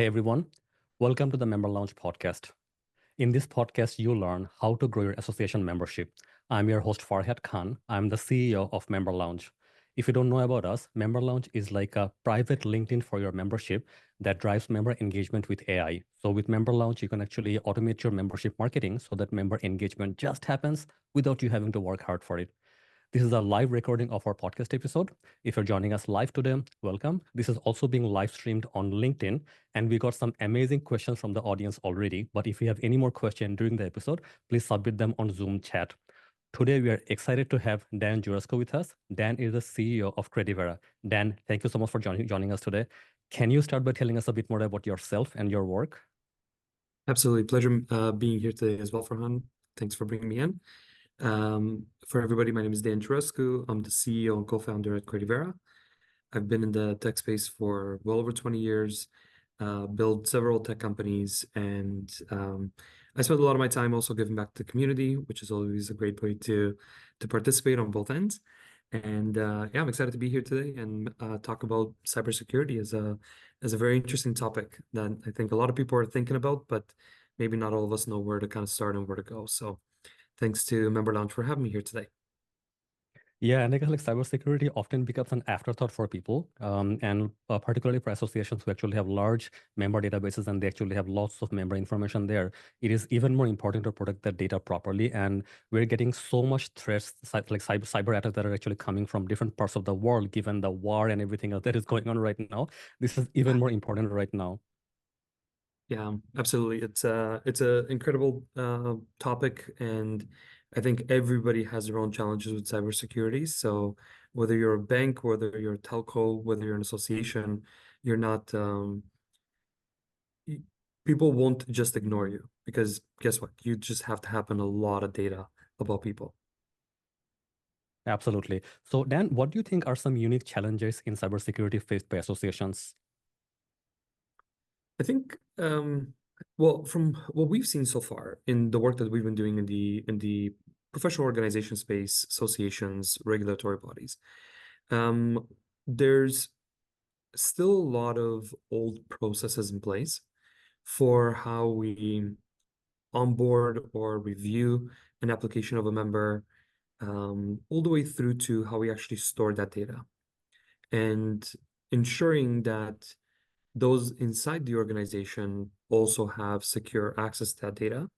Hey everyone, welcome to the Member Lounge podcast. In this podcast, you'll learn how to grow your association membership. I'm your host Farhad Khan. I'm the CEO of Member Lounge. If you don't know about us, Member Lounge is like a private LinkedIn for your membership that drives member engagement with AI. So with Member Lounge, you can actually automate your membership marketing so that member engagement just happens without you having to work hard for it. This is a live recording of our podcast episode. If you're joining us live today, welcome. This is also being live streamed on LinkedIn, and we got some amazing questions from the audience already. But if you have any more questions during the episode, please submit them on Zoom chat. Today, we are excited to have Dan Giurescu with us. Dan is the CEO of Credivera. Dan, thank you so much for joining us today. Can you start by telling us a bit more about yourself and your work? Absolutely. Pleasure being here today as well, Farhan. Thanks for bringing me in. For everybody, my name is Dan Giurescu. I'm the CEO and co-founder at Credivera. I've been in the tech space for well over 20 years, built several tech companies, and I spend a lot of my time also giving back to the community, which is always a great way to participate on both ends. And yeah, I'm excited to be here today and talk about cybersecurity as a very interesting topic that I think a lot of people are thinking about, but maybe not all of us know where to kind of start and where to go. So thanks to Member Lounge for having me here today. Yeah, and I guess like cybersecurity often becomes an afterthought for people, and particularly for associations who actually have large member databases and they actually have lots of member information there. It is even more important to protect that data properly. And we're getting so much threats, like cyber attacks that are actually coming from different parts of the world, given the war and everything else that is going on right now. This is even more important right now. Yeah, absolutely. It's a incredible topic, and I think everybody has their own challenges with cybersecurity. So whether you're a bank, whether you're a telco, whether you're an association, you're not people won't just ignore you because guess what? You just have to happen a lot of data about people. Absolutely. So, Dan, what do you think are some unique challenges in cybersecurity faced by associations? I think well, from what we've seen so far in the work that we've been doing in the professional organization space, associations, regulatory bodies, um, there's still a lot of old processes in place for how we onboard or review an application of a member, all the way through to how we actually store that data and ensuring that those inside the organization also have secure access to that data.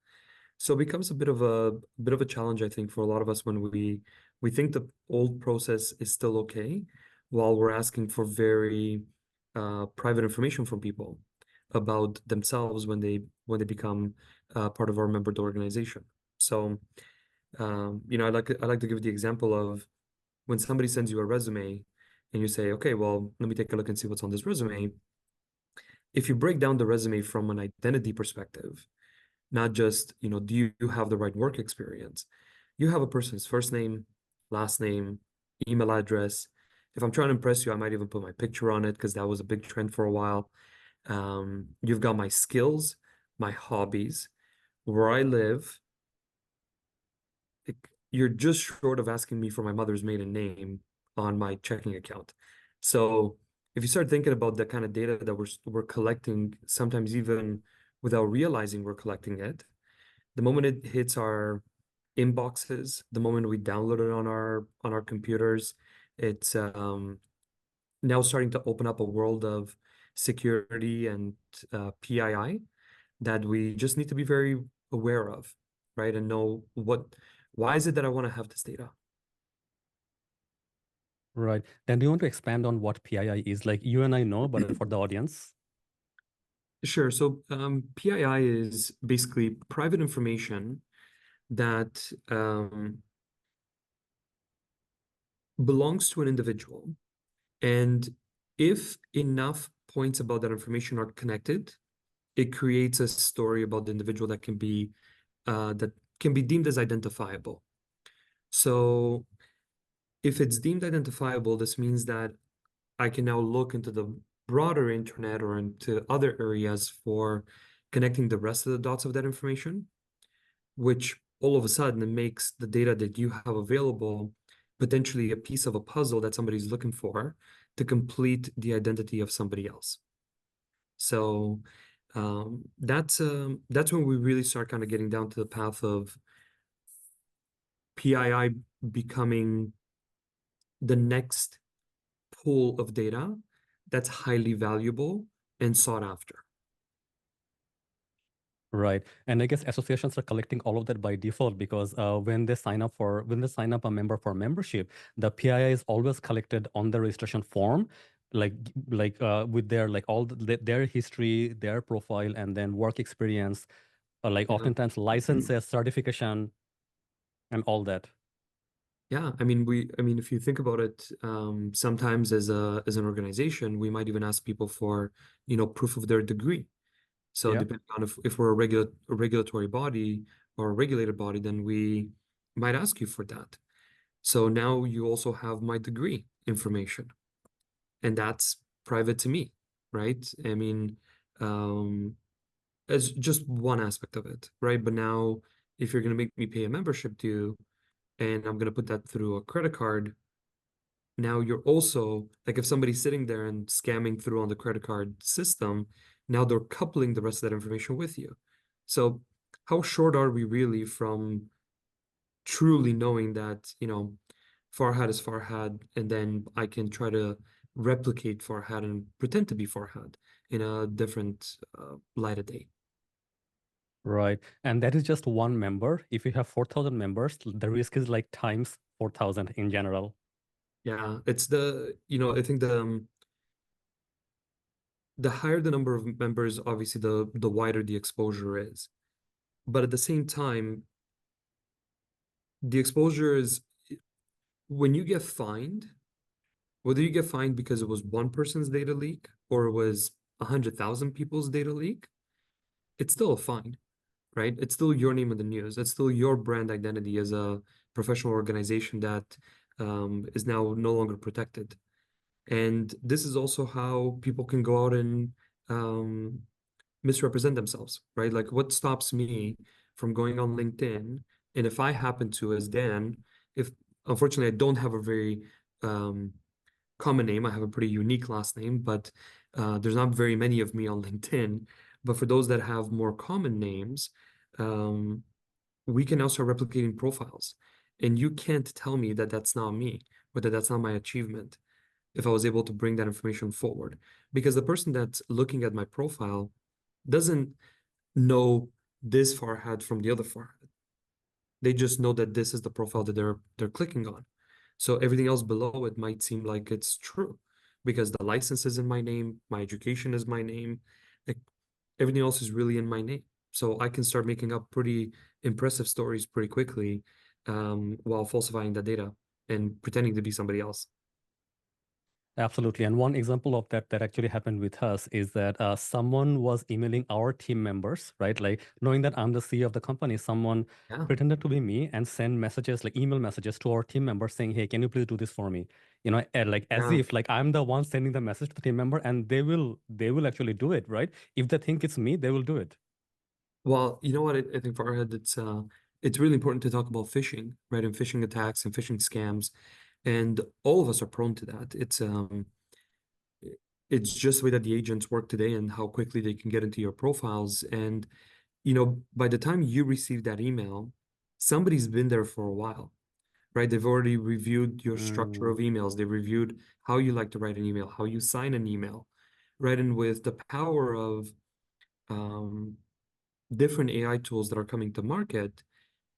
So it becomes a bit of a challenge, I think, for a lot of us when we think the old process is still okay, while we're asking for very private information from people about themselves when they become part of our member organization. So I like to give the example of when somebody sends you a resume and you say, okay, well, let me take a look and see what's on this resume. If you break down the resume from an identity perspective, not just, do you have the right work experience? You have a person's first name, last name, email address. If I'm trying to impress you, I might even put my picture on it because that was a big trend for a while. You've got my skills, my hobbies, where I live. You're just short of asking me for my mother's maiden name on my checking account. So if you start thinking about the kind of data that we're collecting, sometimes even without realizing we're collecting it, the moment it hits our inboxes, the moment we download it on our computers, it's now starting to open up a world of security and PII that we just need to be very aware of, right? And know why is it that I want to have this data? Right. Dan, do you want to expand on what PII is? Like you and I know, but for the audience. Sure. So PII is basically private information that belongs to an individual. And if enough points about that information are connected, it creates a story about the individual that can be deemed as identifiable. So if it's deemed identifiable, this means that I can now look into the broader internet or into other areas for connecting the rest of the dots of that information, which all of a sudden it makes the data that you have available potentially a piece of a puzzle that somebody's looking for to complete the identity of somebody else. So that's when we really start kind of getting down to the path of PII becoming the next pool of data that's highly valuable and sought after. Right. And I guess associations are collecting all of that by default because when they sign up a member for membership, the PII is always collected on the registration form, like with their like their history, their profile, and then work experience, like Yeah. oftentimes licenses, certification, and all that. Yeah, I mean, if you think about it, sometimes as an organization, we might even ask people for, proof of their degree. So Yeah. depending on if we're a regulatory body or a regulated body, then we might ask you for that. So now you also have my degree information, and that's private to me, right? I mean, um, as just one aspect of it, right? But now, if you're going to make me pay a membership due, and I'm going to put that through a credit card, now you're also like if somebody's sitting there and scamming through on the credit card system, now they're coupling the rest of that information with you. So how short are we really from truly knowing that, Farhad is Farhad, and then I can try to replicate Farhad and pretend to be Farhad in a different light of day. Right. And that is just one member. If you have 4,000 members, the risk is like times 4,000 in general. Yeah, it's I think the higher the number of members, obviously the wider the exposure is. But at the same time, the exposure is when you get fined, whether you get fined because it was one person's data leak or it was 100,000 people's data leak, it's still a fine, right? It's still your name in the news. It's still your brand identity as a professional organization that is now no longer protected. And this is also how people can go out and um, misrepresent themselves, right? Like what stops me from going on LinkedIn? And if I happen to, as Dan, if unfortunately I don't have a very um, common name, I have a pretty unique last name, but there's not very many of me on LinkedIn. But for those that have more common names, um, we can now start replicating profiles. And you can't tell me that that's not me, or that that's not my achievement if I was able to bring that information forward. Because the person that's looking at my profile doesn't know this Farhad from the other Farhad. They just know that this is the profile that they're clicking on. So everything else below it might seem like it's true because the license is in my name, my education is my name, like everything else is really in my name. So I can start making up pretty impressive stories pretty quickly while falsifying the data and pretending to be somebody else. Absolutely. And one example of that actually happened with us is that someone was emailing our team members, right? Like knowing that I'm the CEO of the company, someone Yeah. pretended to be me and send messages, like email messages to our team members saying, "Hey, can you please do this for me?" And like as Yeah. if like I'm the one sending the message to the team member and they will actually do it, right? If they think it's me, they will do it. Well, you know what? I think Farhad, it's really important to talk about phishing, right? And phishing attacks and phishing scams. And all of us are prone to that. It's just the way that the agents work today and how quickly they can get into your profiles. And, by the time you receive that email, somebody's been there for a while, right? They've already reviewed your structure Mm. of emails. They've reviewed how you like to write an email, how you sign an email, right? And with the power of um, different AI tools that are coming to market,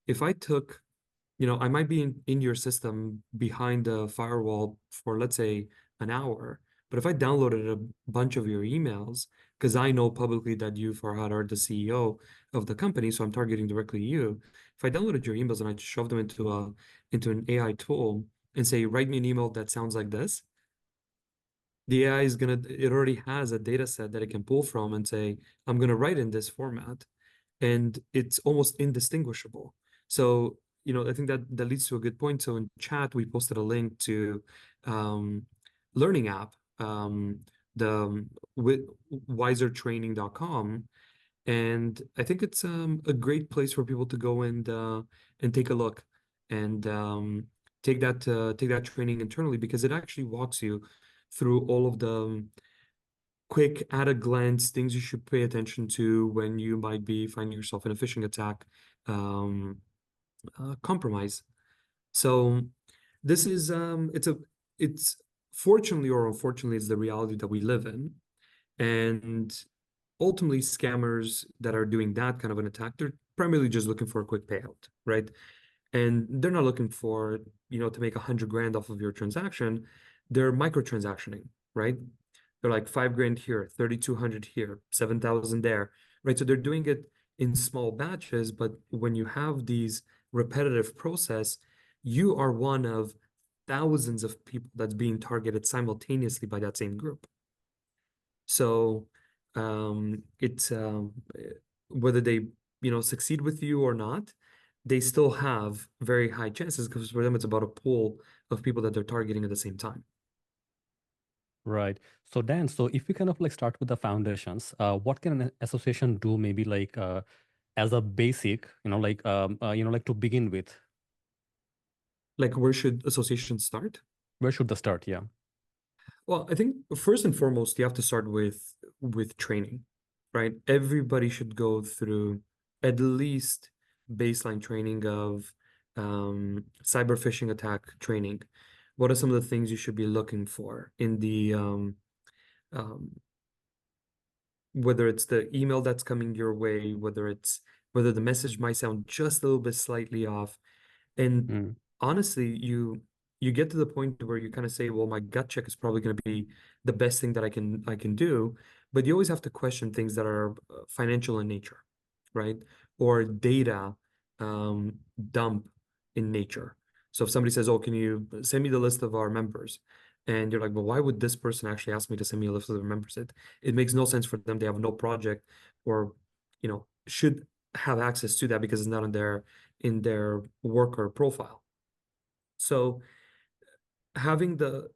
if I took, I might be in your system behind a firewall for, let's say, an hour, but if I downloaded a bunch of your emails, because I know publicly that you, Farhad, are the CEO of the company, so I'm targeting directly you. If I downloaded your emails and I just shoved them into an AI tool and say, write me an email that sounds like this, the AI is it already has a data set that it can pull from and say, I'm gonna write in this format, and it's almost indistinguishable. So, I think that leads to a good point. So in chat, we posted a link to um, learning app, the wisertraining.com. And I think it's a great place for people to go and take a look and take that training internally because it actually walks you through all of quick at a glance things you should pay attention to when you might be finding yourself in a phishing attack compromise. So this is it's fortunately or unfortunately it's the reality that we live in. And ultimately scammers that are doing that kind of an attack, they're primarily just looking for a quick payout, right? And they're not looking for, to make 100 grand off of your transaction. They're microtransactioning, right? They're like 5 grand here, 3,200 here, 7,000 there, right? So they're doing it in small batches, but when you have these repetitive process, you are one of thousands of people that's being targeted simultaneously by that same group. So it's whether they, succeed with you or not, they still have very high chances because for them it's about a pool of people that they're targeting at the same time. Right. So Dan, so if we kind of like start with the foundations, what can an association do maybe like as a basic, like to begin with? Like, where should associations start? Where should they start? Yeah. Well, I think first and foremost, you have to start with training, right? Everybody should go through at least baseline training of cyber phishing attack training. What are some of the things you should be looking for in the um, whether it's the email that's coming your way, whether the message might sound just a little bit slightly off. And Mm, honestly, you get to the point where you kind of say, well, my gut check is probably going to be the best thing that I can do. But you always have to question things that are financial in nature, right? Or data dump in nature. So if somebody says, oh, can you send me the list of our members? And you're like, well, why would this person actually ask me to send me a list of their members? It makes no sense for them. They have no project or, should have access to that because it's not in their worker profile. So having the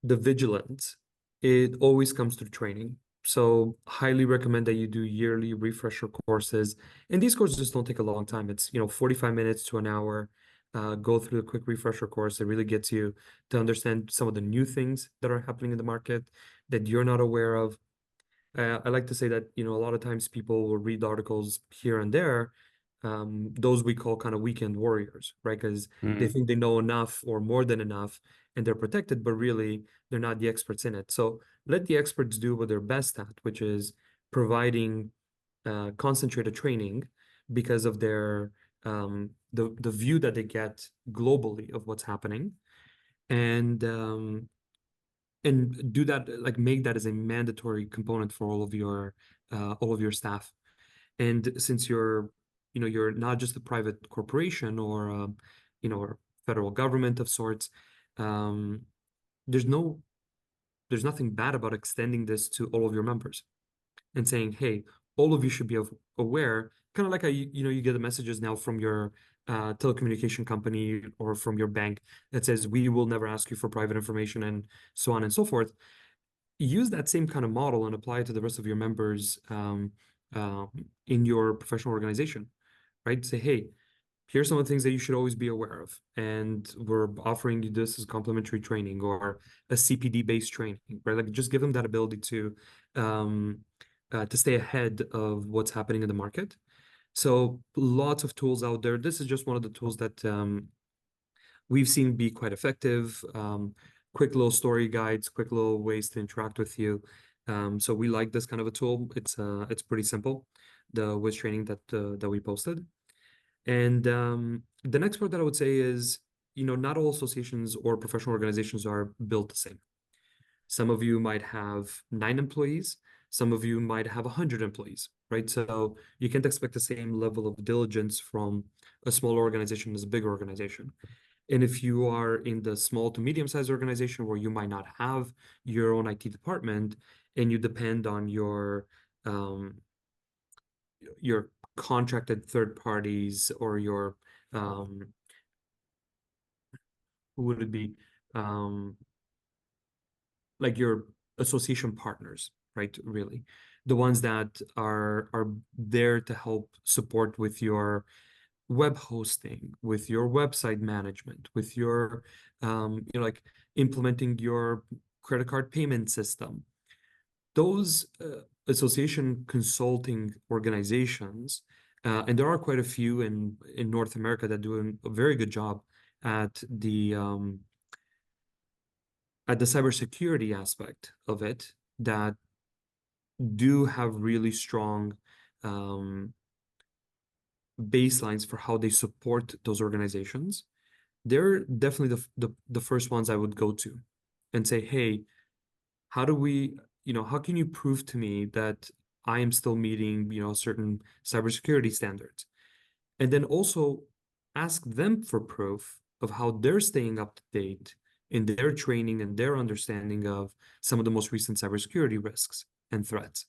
vigilance, it always comes through training. So highly recommend that you do yearly refresher courses. And these courses don't take a long time. It's, 45 minutes to an hour. Go through a quick refresher course. It really gets you to understand some of the new things that are happening in the market that you're not aware of. I like to say that, a lot of times people will read articles here and there, those we call kind of weekend warriors, right? Because they mm, think they know enough or more than enough and they're protected, but really they're not the experts in it. So let the experts do what they're best at, which is providing concentrated training because of their the view that they get globally of what's happening. And do that, like make that as a mandatory component for all of your staff. And since you're not just a private corporation or or federal government of sorts, um, there's no there's nothing bad about extending this to all of your members and saying, hey, all of you should be aware, kind of like you get the messages now from your telecommunication company or from your bank that says we will never ask you for private information and so on and so forth. Use that same kind of model and apply it to the rest of your members in your professional organization, right? Say, hey, here's some of the things that you should always be aware of. And we're offering you this as complimentary training or a CPD-based training, right? Like just give them that ability to stay ahead of what's happening in the market. So lots of tools out there. This is just one of the tools that we've seen be quite effective. Quick little story guides, quick little ways to interact with you. So we like this kind of a tool. It's pretty simple, the Wiz training that we posted. And the next part that I would say is, not all associations or professional organizations are built the same. Some of you might have 9 employees. Some of you might have 100 employees, right? So you can't expect the same level of diligence from a smaller organization as a big organization. And if you are in the small to medium-sized organization where you might not have your own IT department and you depend on your contracted third parties or your who would it be? Um, like your association partners, right? Really, the ones that are there to help support with your web hosting, with your website management, with your, like implementing your credit card payment system. Those association consulting organizations, and there are quite a few in North America that do a very good job at the cybersecurity aspect of it, that do have really strong um, baselines for how they support those organizations. They're definitely the first ones I would go to and say, hey, how do we, how can you prove to me that I am still meeting, certain cybersecurity standards? And then also ask them for proof of how they're staying up to date in their training and their understanding of some of the most recent cybersecurity risks and threats.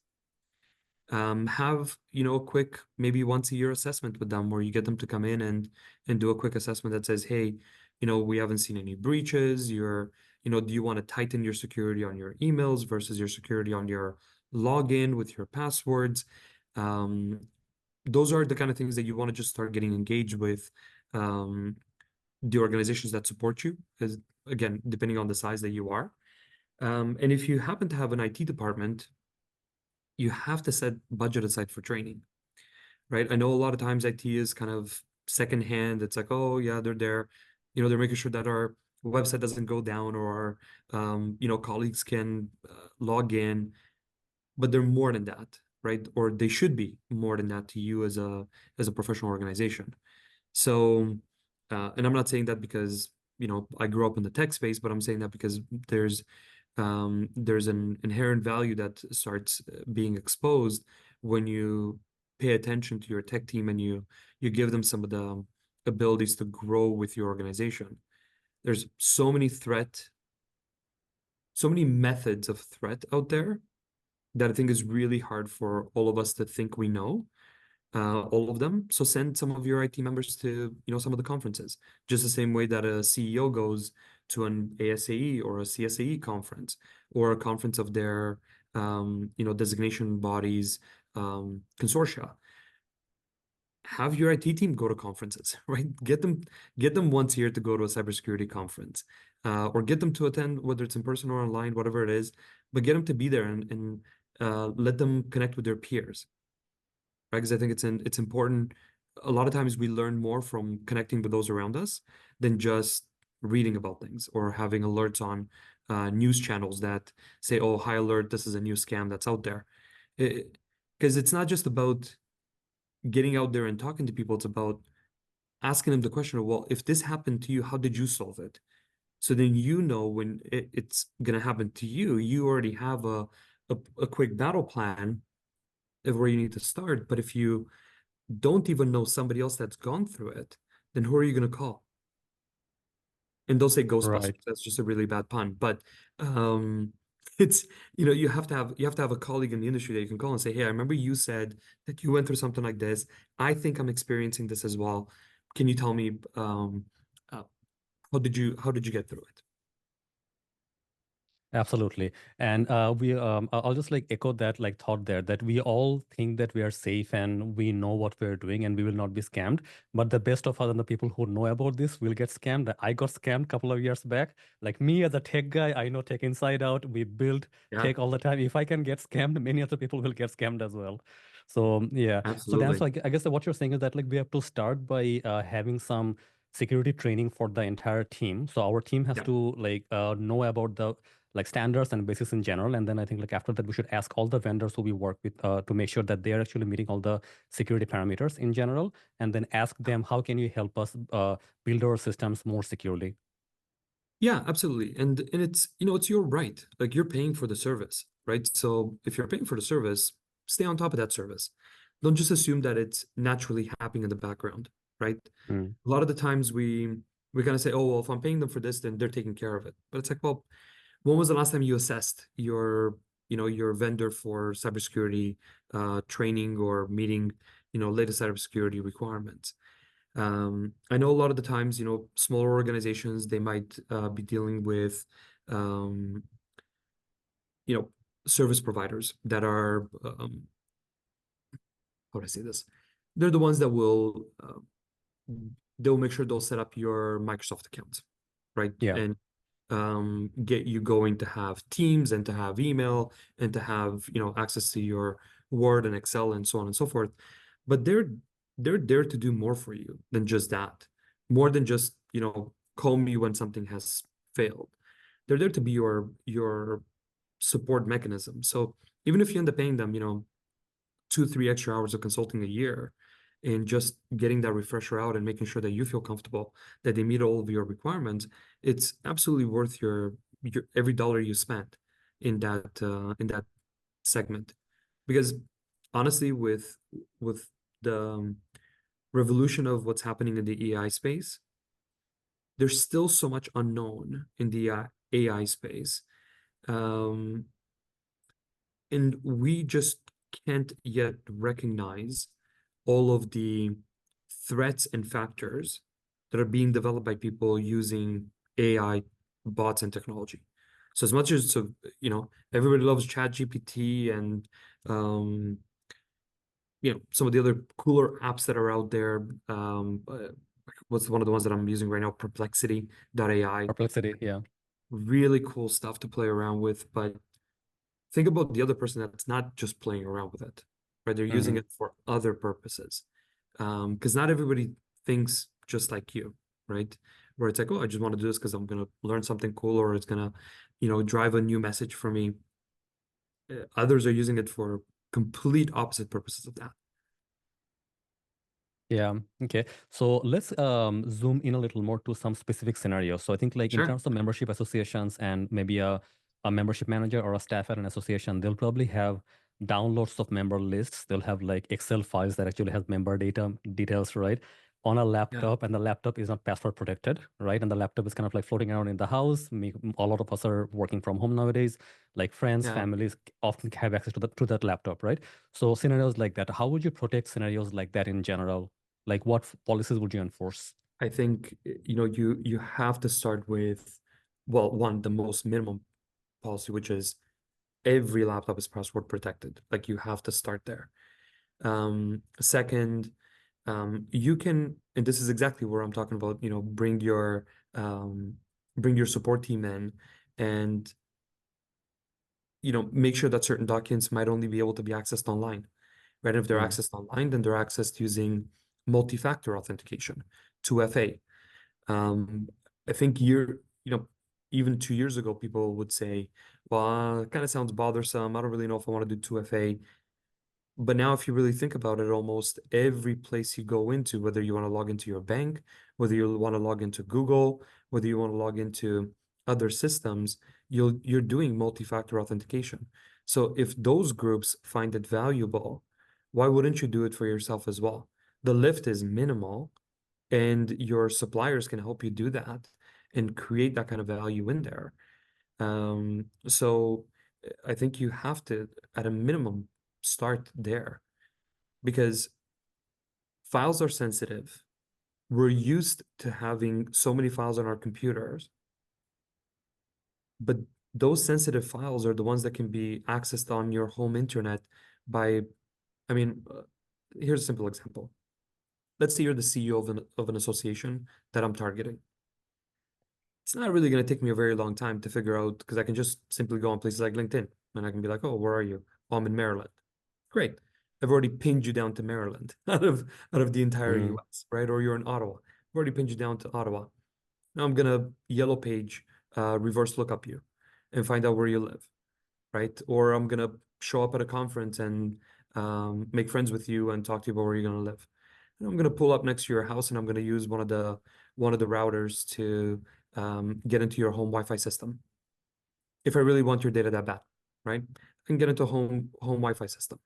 Have, a quick, maybe once a year assessment with them, where you get them to come in and do a quick assessment that says, hey, we haven't seen any breaches. Do you want to tighten your security on your emails versus your security on your login with your passwords? Those are the kind of things that you want to just start getting engaged with the organizations that support you, because again, depending on the size that you are. And if you happen to have an IT department, you have to set budget aside for training, right? I know a lot of times IT is kind of secondhand. It's like, oh yeah, they're there. They're making sure that our website doesn't go down, or colleagues can log in, but they're more than that, right? Or they should be more than that to you as a professional organization. So, and I'm not saying that because, I grew up in the tech space, but I'm saying that because there's an inherent value that starts being exposed when you pay attention to your tech team and you give them some of the abilities to grow with your organization. There's so many methods of threat out there that I think is really hard for all of us to think we know all of them. So send some of your IT members to, some of the conferences, just the same way that a CEO goes to an ASAE or a CSAE conference, or a conference of their, designation bodies, consortia. Have your IT team go to conferences, right? Get them once a year to go to a cybersecurity conference, or get them to attend, whether it's in person or online, whatever it is, but get them to be there and let them connect with their peers, right? Because I think it's important. A lot of times we learn more from connecting with those around us than just reading about things or having alerts on news channels that say, "Oh, high alert! This is a new scam that's out there." Because it's not just about getting out there and talking to people. It's about asking them the question of, well, if this happened to you, how did you solve it? So then when it's gonna happen to you, you already have a quick battle plan of where you need to start. But if you don't even know somebody else that's gone through it, then who are you going to call? And they'll say Ghostbusters. Right. That's just a really bad pun. But um, it's, you have to have a colleague in the industry that you can call and say, hey, I remember you said that you went through something like this. I think I'm experiencing this as well. Can you tell me uh, how did you get through it? Absolutely. And I'll just like echo that like thought there, that we all think that we are safe and we know what we're doing and we will not be scammed. But the best of us and the people who know about this will get scammed. I got scammed a couple of years back. Like me as a tech guy, I know tech inside out. We build Yeah, tech all the time. If I can get scammed, many other people will get scammed as well. So yeah. So Dan, absolutely. so I guess that what you're saying is that like we have to start by having some security training for the entire team. So our team has Yeah. to like know about the like standards and basis in general. And then I think like after that, we should ask all the vendors who we work with to make sure that they're actually meeting all the security parameters in general. And then ask them, how can you help us build our systems more securely? Yeah, absolutely. And it's your right. Like, you're paying for the service, right? So if you're paying for the service, stay on top of that service. Don't just assume that it's naturally happening in the background, right? Mm. A lot of the times we kind of say, oh, well, if I'm paying them for this, then they're taking care of it. But it's like, well, when was the last time you assessed your vendor for cybersecurity training or meeting, latest cybersecurity requirements? I know a lot of the times, smaller organizations, they might be dealing with, um, you know, service providers that are, how do I say this? They're the ones that will they'll make sure they'll set up your Microsoft account, right? Yeah. And get you going to have Teams and to have email and to have, access to your Word and Excel and so on and so forth. But they're there to do more for you than just that. More than just, call me when something has failed. They're there to be your support mechanism. So even if you end up paying them, 2, 3 extra hours of consulting a year and just getting that refresher out and making sure that you feel comfortable, that they meet all of your requirements, it's absolutely worth your every dollar you spent in that segment. Because honestly, with the revolution of what's happening in the AI space, there's still so much unknown in the AI space. Um, and we just can't yet recognize all of the threats and factors that are being developed by people using AI bots and technology. So as much as everybody loves ChatGPT and um, some of the other cooler apps that are out there. What's one of the ones that I'm using right now? Perplexity.ai. Perplexity. Yeah. Really cool stuff to play around with, but think about the other person that's not just playing around with it, right? They're using Hmm. it for other purposes. Because not everybody thinks just like you, right? Where it's like, oh, I just want to do this because I'm gonna learn something cool, or it's gonna, drive a new message for me. Others are using it for complete opposite purposes of that. Yeah. Okay. So let's zoom in a little more to some specific scenarios. So I think like in Sure. terms of membership associations and maybe a membership manager or a staff at an association, they'll probably have downloads of member lists. They'll have like Excel files that actually have member data details, right? On a Yeah. laptop, and the laptop is not password protected, right? And the laptop is kind of like floating around in the house. A lot of us are working from home nowadays. Like friends, Yeah. families often have access to that laptop, right? So scenarios like that, how would you protect scenarios like that in general? Like what policies would you enforce? I think you have to start with, well, one, the most minimum policy, which is every laptop is password protected. Like you have to start there. Second, you can, and this is exactly where I'm talking about, um, bring your support team in and make sure that certain documents might only be able to be accessed online, right? If they're Mm. accessed online, then they're accessed using multi-factor authentication, 2FA. Um, I think even 2 years ago, people would say, well, it kind of sounds bothersome. I don't really know if I want to do 2FA. But now, if you really think about it, almost every place you go into, whether you want to log into your bank, whether you want to log into Google, whether you want to log into other systems, you're doing multi-factor authentication. So if those groups find it valuable, why wouldn't you do it for yourself as well? The lift is minimal, and your suppliers can help you do that and create that kind of value in there. So I think you have to, at a minimum, start there because files are sensitive. We're used to having so many files on our computers, but those sensitive files are the ones that can be accessed on your home internet by, I mean, here's a simple example. Let's say you're the CEO of an association that I'm targeting. It's not really going to take me a very long time to figure out because I can just simply go on places like LinkedIn and I can be like, oh, where are you? Oh, I'm in Maryland. Great. I've already pinged you down to Maryland out of the entire Mm. US, right? Or you're in Ottawa. I've already pinged you down to Ottawa. Now I'm gonna yellow page reverse look up you and find out where you live, right? Or I'm gonna show up at a conference and make friends with you and talk to you about where you're gonna live. And I'm gonna pull up next to your house and I'm gonna use one of the routers to get into your home Wi-Fi system. If I really want your data that bad, right? I can get into a home Wi-Fi system.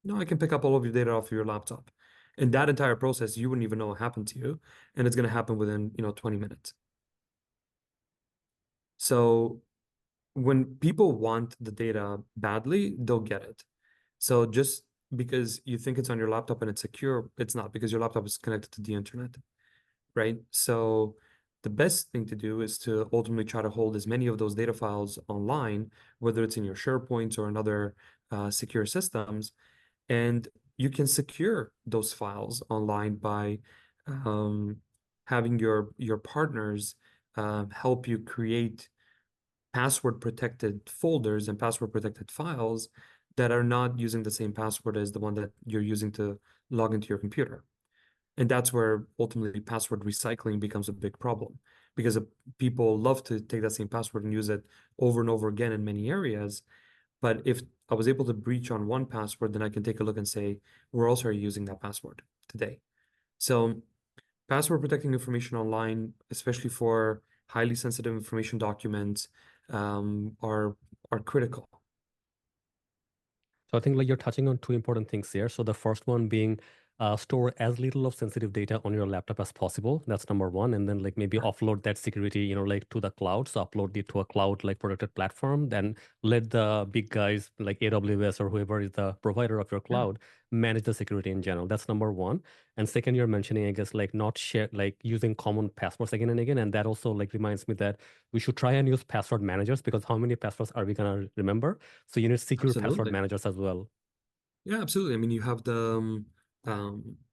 No, I can pick up all of your data off your laptop. And that entire process, you wouldn't even know what happened to you. And it's going to happen within, 20 minutes. So when people want the data badly, they'll get it. So just because you think it's on your laptop and it's secure, it's not because your laptop is connected to the internet, right? So the best thing to do is to ultimately try to hold as many of those data files online, whether it's in your SharePoint or in other secure systems, and you can secure those files online by um, having your partners help you create password protected folders and password protected files that are not using the same password as the one that you're using to log into your computer. And that's where ultimately password recycling becomes a big problem because people love to take that same password and use it over and over again in many areas. But if I was able to breach on one password, then I can take a look and say, where else are you using that password today? So password protecting information online, especially for highly sensitive information documents, are critical. So I think like you're touching on two important things here. So the first one being store as little of sensitive data on your laptop as possible. That's number one. And then like maybe offload that security, like to the cloud. So upload it to a cloud like protected platform. Then let the big guys like AWS or whoever is the provider of your Yeah, cloud manage the security in general. That's number one. And second, you're mentioning, I guess, like not share like using common passwords again and again. And that also like reminds me that we should try and use password managers because how many passwords are we gonna remember? So you need secure password absolutely. managers as well. Yeah, absolutely. I mean, you have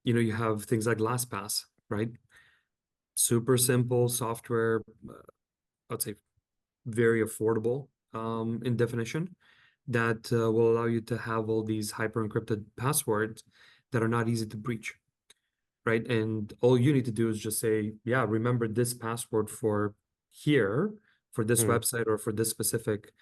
you have things like LastPass, right? Super simple software, I'd say very affordable in definition that will allow you to have all these hyper encrypted passwords that are not easy to breach, right? And all you need to do is just say, yeah, remember this password for here, for this Mm. website or for this specific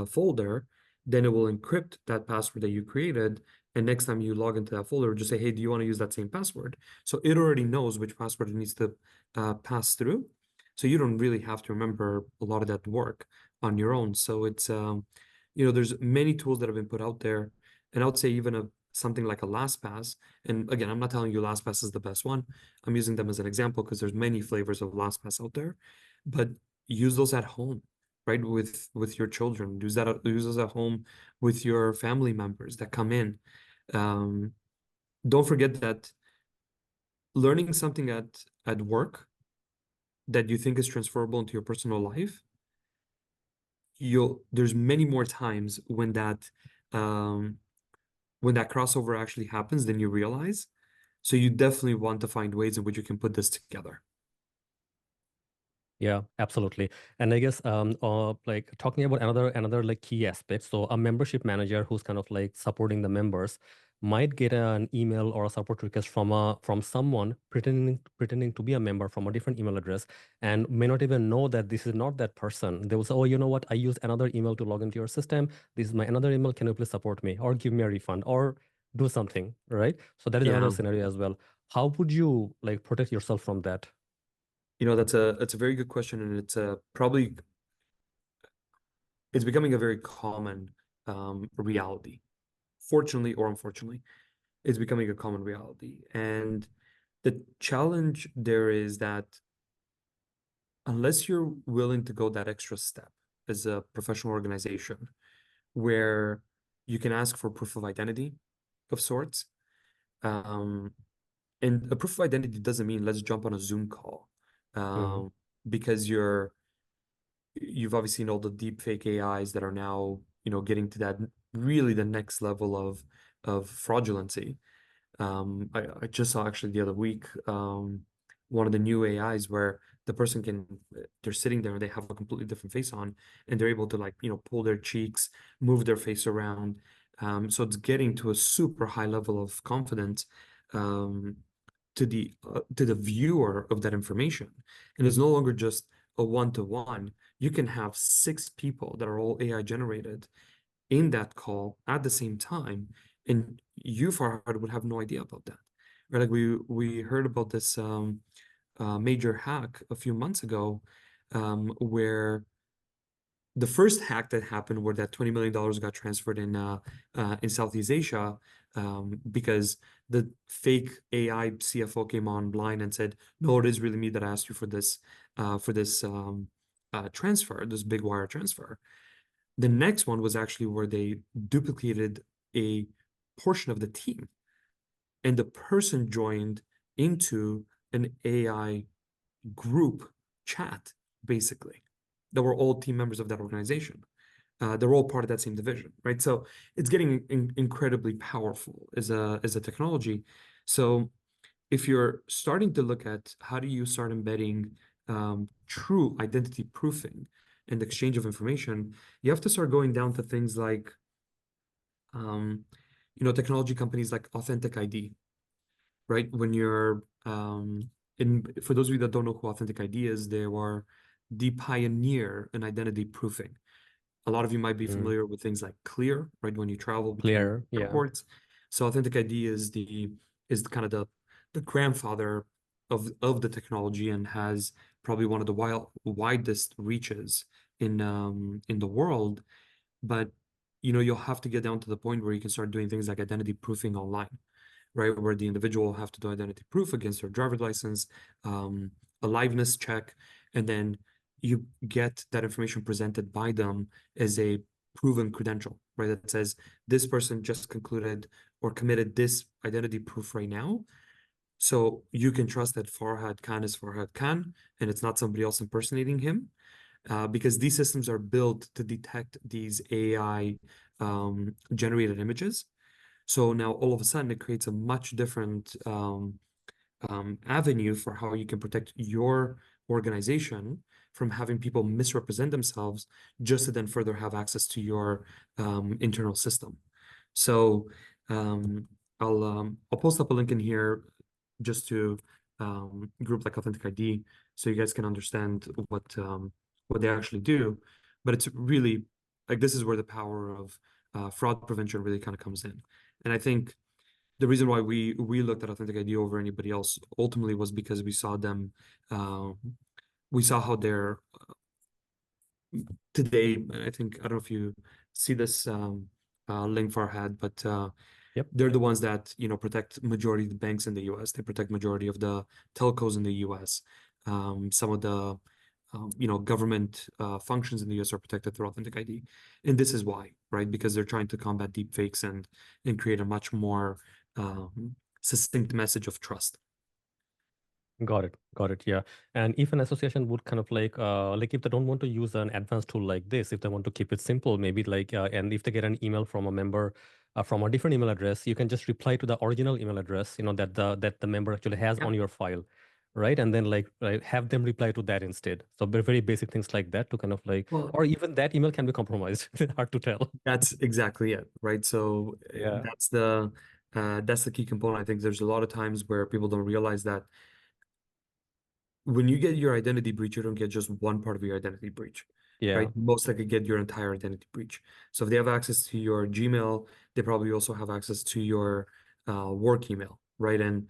folder. Then it will encrypt that password that you created. And next time you log into that folder, just say, hey, do you want to use that same password? So it already knows which password it needs to pass through. So you don't really have to remember a lot of that work on your own. So it's, there's many tools that have been put out there. And I would say even something like a LastPass. And again, I'm not telling you LastPass is the best one. I'm using them as an example because there's many flavors of LastPass out there. But use those at home, right? With your children. Use those at home with your family members that come in. Um, don't forget that learning something at work that you think is transferable into your personal life, there's many more times um, when that crossover actually happens than you realize. So you definitely want to find ways in which you can put this together. Yeah, absolutely. And I guess like talking about another like key aspect. So a membership manager who's kind of like supporting the members might get an email or a support request from someone pretending to be a member from a different email address and may not even know that this is not that person. They will say, "Oh, you know what? I use another email to log into your system. This is my another email. Can you please support me or give me a refund or do something?" Right? So that is another Yeah. scenario as well. How would you like protect yourself from that? That's a very good question, and it's becoming a very common reality. Fortunately or unfortunately, it's becoming a common reality. And the challenge there is that unless you're willing to go that extra step as a professional organization where you can ask for proof of identity of sorts, um, and a proof of identity doesn't mean let's jump on a Zoom call, Mhm. um, because you've obviously seen all the deep fake AIs that are now, getting to that really the next level of fraudulency. I just saw actually the other week one of the new AIs where the person they're sitting there and they have a completely different face on and they're able to like, pull their cheeks, move their face around. So it's getting to a super high level of confidence um, to the viewer of that information. And it's no longer just a one-to-one. You can have six people that are all AI generated in that call at the same time, and you, Farhad, would have no idea about that. Right? Like we heard about this major hack a few months ago, where the first hack that happened, where that $20 million got transferred in Southeast Asia, because the fake AI CFO came online and said, "No, it is really me that asked you for this transfer, this big wire transfer." The next one was actually where they duplicated a portion of the team, and the person joined into an AI group chat, basically, that were all team members of that organization. They're all part of that same division, right? So it's getting incredibly powerful as a technology. So if you're starting to look at how do you start embedding true identity proofing and exchange of information, you have to start going down to things like, technology companies like Authentic ID, right? When you're for those of you that don't know who Authentic ID is, they are the pioneer in identity proofing. A lot of you might be Mm. familiar with things like Clear, right? When you travel between Clear, yeah. airports. So Authentic ID is kind of the grandfather of the technology and has probably one of the widest reaches in the world. But you'll have to get down to the point where you can start doing things like identity proofing online, right? Where the individual will have to do identity proof against their driver's license, a liveness check, and then you get that information presented by them as a proven credential, right? That says this person just concluded or committed this identity proof right now. So you can trust that Farhad Khan is Farhad Khan, and it's not somebody else impersonating him, because these systems are built to detect these AI generated images. So now all of a sudden it creates a much different avenue for how you can protect your organization from having people misrepresent themselves just to then further have access to your internal system. So um, I'll post up a link in here just to group like Authentic ID so you guys can understand what they actually do. But it's really like this is where the power of fraud prevention really kind of comes in. And I think the reason why we looked at Authentic ID over anybody else ultimately was because uh, we saw how they're today. I think I don't know if you see this link Farhad, but Yep. they're the ones that protect majority of the banks in the U.S. They protect majority of the telcos in the U.S. Some of the government functions in the U.S. are protected through Authentic ID, and this is why, right? Because they're trying to combat deep fakes and create a much more succinct message of trust. Got it. Got it. Yeah. And if an association would kind of like if they don't want to use an advanced tool like this, if they want to keep it simple, maybe and if they get an email from a member from a different email address, you can just reply to the original email address, that the member actually has Yeah. on your file, right? And then have them reply to that instead. So very, very basic things like that to kind of Well, or even that email can be compromised. Hard to tell. that's exactly it, right? So Yeah. that's the key component. I think there's a lot of times where people don't realize that when you get your identity breach, you don't get just one part of your identity breach, right? Yeah. Most likely get your entire identity breach. So if they have access to your Gmail, they probably also have access to your work email, right? And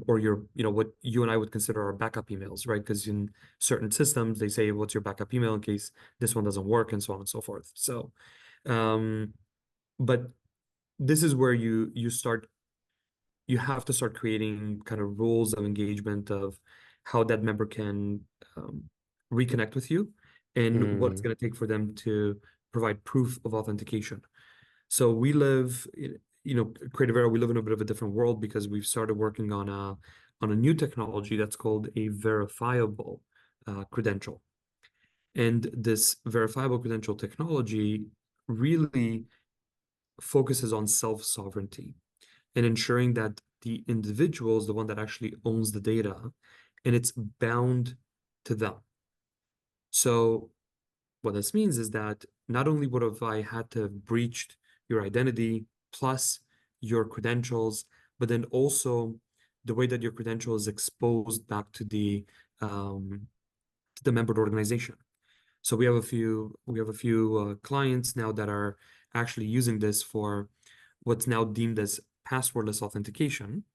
or your, what you and I would consider our backup emails, right? Because in certain systems, they say, what's your backup email in case this one doesn't work, and so on and so forth. So, but this is where you have to start creating kind of rules of engagement of how that member can um, reconnect with you and what it's Mm, going to take for them to provide proof of authentication. So we live, Credivera, we live in a bit of a different world because we've started working on a new technology that's called a verifiable credential. And this verifiable credential technology really focuses on self-sovereignty and ensuring that the individual is the one that actually owns the data and it's bound to them. So what this means is that not only would have I had to have breached your identity plus your credentials, but then also the way that your credential is exposed back to the membered organization. So we have a few clients now that are actually using this for what's now deemed as passwordless authentication,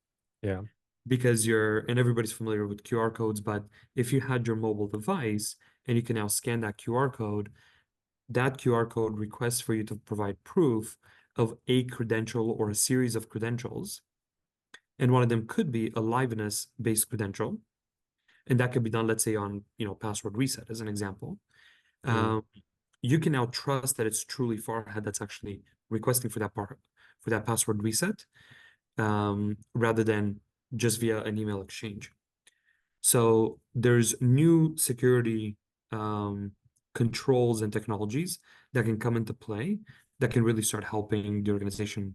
yeah. because and everybody's familiar with QR codes, but if you had your mobile device and you can now scan that QR code, that QR code requests for you to provide proof of a credential or a series of credentials. And one of them could be a liveness based credential. And that could be done, let's say, on, password reset as an example. Mm, Um, you can now trust that it's truly Farhad that's actually requesting for that password reset, rather than just via an email exchange. So there's new security controls and technologies that can come into play that can really start helping the organization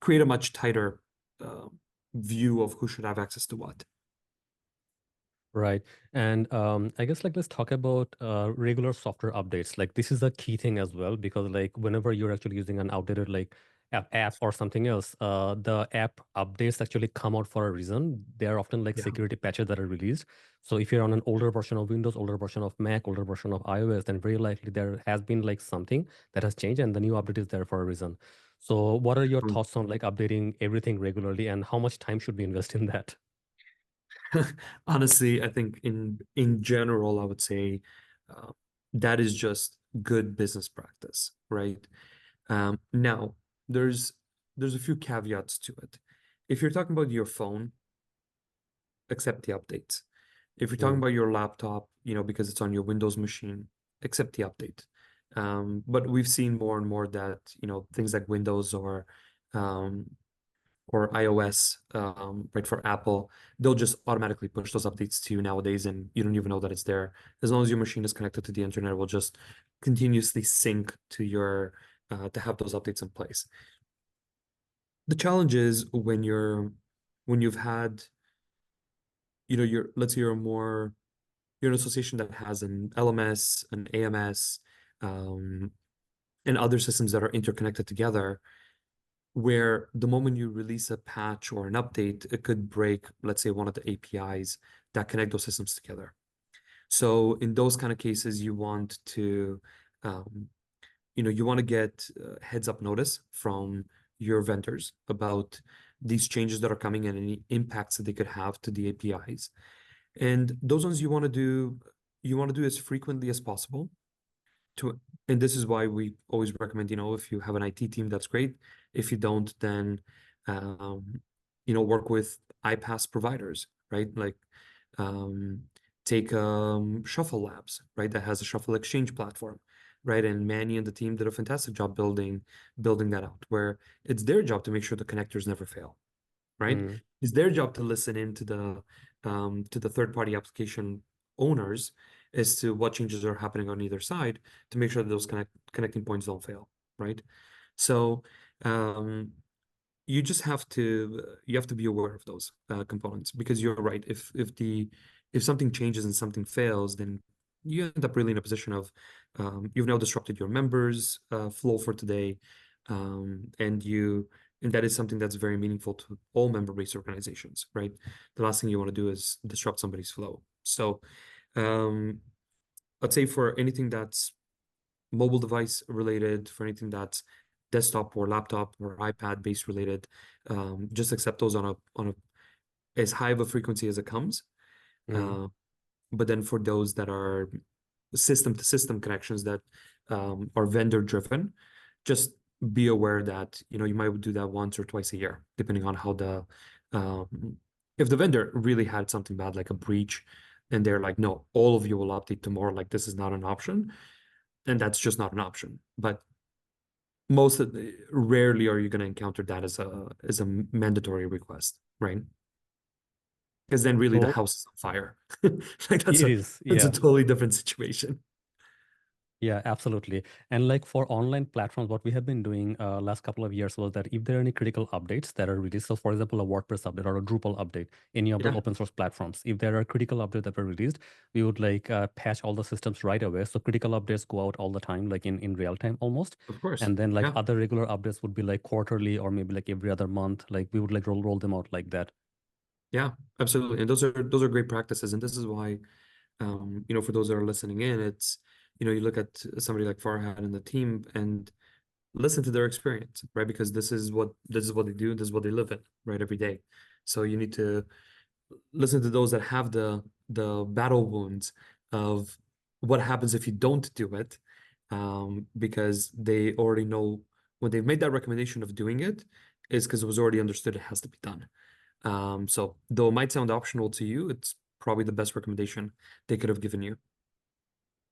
create a much tighter uh, view of who should have access to what. Right. And I guess like let's talk about regular software updates. Like this is a key thing as well because like whenever you're actually using an outdated like app or something else, the app updates actually come out for a reason. They're often like Yeah. security patches that are released. So if you're on an older version of Windows, older version of Mac, older version of iOS, then very likely there has been like something that has changed and the new update is there for a reason. So what are your Um, thoughts on like updating everything regularly and how much time should we invest in that? Honestly, I think in general, I would say uh, that is just good business practice, right? Now, there's there's a few caveats to it. If you're talking about your phone, accept the updates. If you're talking Mm, about your laptop, because it's on your Windows machine, accept the update. But we've seen more and more that, things like Windows um, or iOS, right, for Apple, they'll just automatically push those updates to you nowadays, and you don't even know that it's there. As long as your machine is connected to the internet, it will just continuously sync to to have those updates in place. The challenge is when you've had, let's say you're an association that has an LMS, an AMS, um, and other systems that are interconnected together, where the moment you release a patch or an update, it could break, let's say, one of the APIs that connect those systems together. So in those kind of cases, um, you want to get heads up notice from your vendors about these changes that are coming and any impacts that they could have to the APIs. And those ones you want to do as frequently as possible to, and this is why we always recommend, if you have an IT team, that's great. If you don't, then um, work with iPaaS providers, right? Like um, take Shuffle Labs, right? That has a Shuffle Exchange platform, right? And Manny and the team did a fantastic job building that out, where it's their job to make sure the connectors never fail, right? mm. It's their job to listen in to the third-party application owners as to what changes are happening on either side to make sure that those connecting points don't fail, right? So um, you have to be aware of those components because you're right. If something changes and something fails, then you end up really in a position of you've now disrupted your members' flow for today, and that is something that's very meaningful to all member-based organizations, right? The last thing you want to do is disrupt somebody's flow. So, um, I'd say for anything that's mobile device related, for anything that's desktop or laptop or iPad based related, just accept those on a as high of a frequency as it comes. Mm. Uh, but then for those that are system to system connections that are vendor driven, just be aware that you might do that once or twice a year, depending on how um, if the vendor really had something bad like a breach, and they're like, no, all of you will update tomorrow, like this is not an option, and that's just not an option. But rarely are you going to encounter that as a mandatory request, right? Because then really the So house is on fire. Like it is, that's a yeah. totally different situation. Yeah, absolutely. And like for online platforms, what we have been doing last couple of years was that if there are any critical updates that are released, so for example, a WordPress update or a Drupal update, any of the Yeah, open source platforms, if there are critical updates that were released, we would like patch all the systems right away. So critical updates go out all the time, like in real time almost. of course. And then like Yeah, other regular updates would be like quarterly or maybe like every other month. Like we would like roll them out like that. yeah, absolutely. And those are great practices. And this is why, for those that are listening in, it's, you look at somebody like Farhad and the team and listen to their experience, right? Because this is what they do, this is what they live in, right, every day. So you need to listen to those that have the battle wounds of what happens if you don't do it, because they already know when they've made that recommendation of doing it is because it was already understood it has to be done. So though it might sound optional to you, it's probably the best recommendation they could have given you.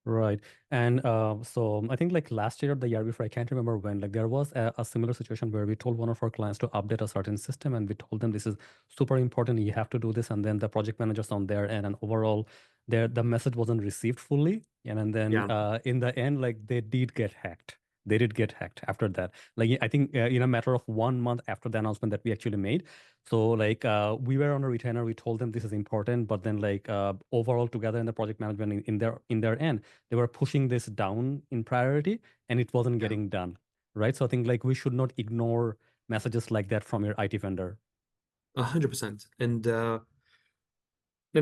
Right. And so I think like last year or the year before, I can't remember when, like there was a similar situation where we told one of our clients to update a certain system and we told them this is super important, you have to do this. And then the project managers on there and overall the message wasn't received fully. And then Yeah. in the end, like they did get hacked. they did get hacked after that. Like I think in a matter of 1 month after the announcement that we actually made. So like we were on a retainer, we told them this is important, but then like overall together in the project management in their end, they were pushing this down in priority and it wasn't Yeah, getting done. Right. So I think like we should not ignore messages like that from your IT vendor. 100%. And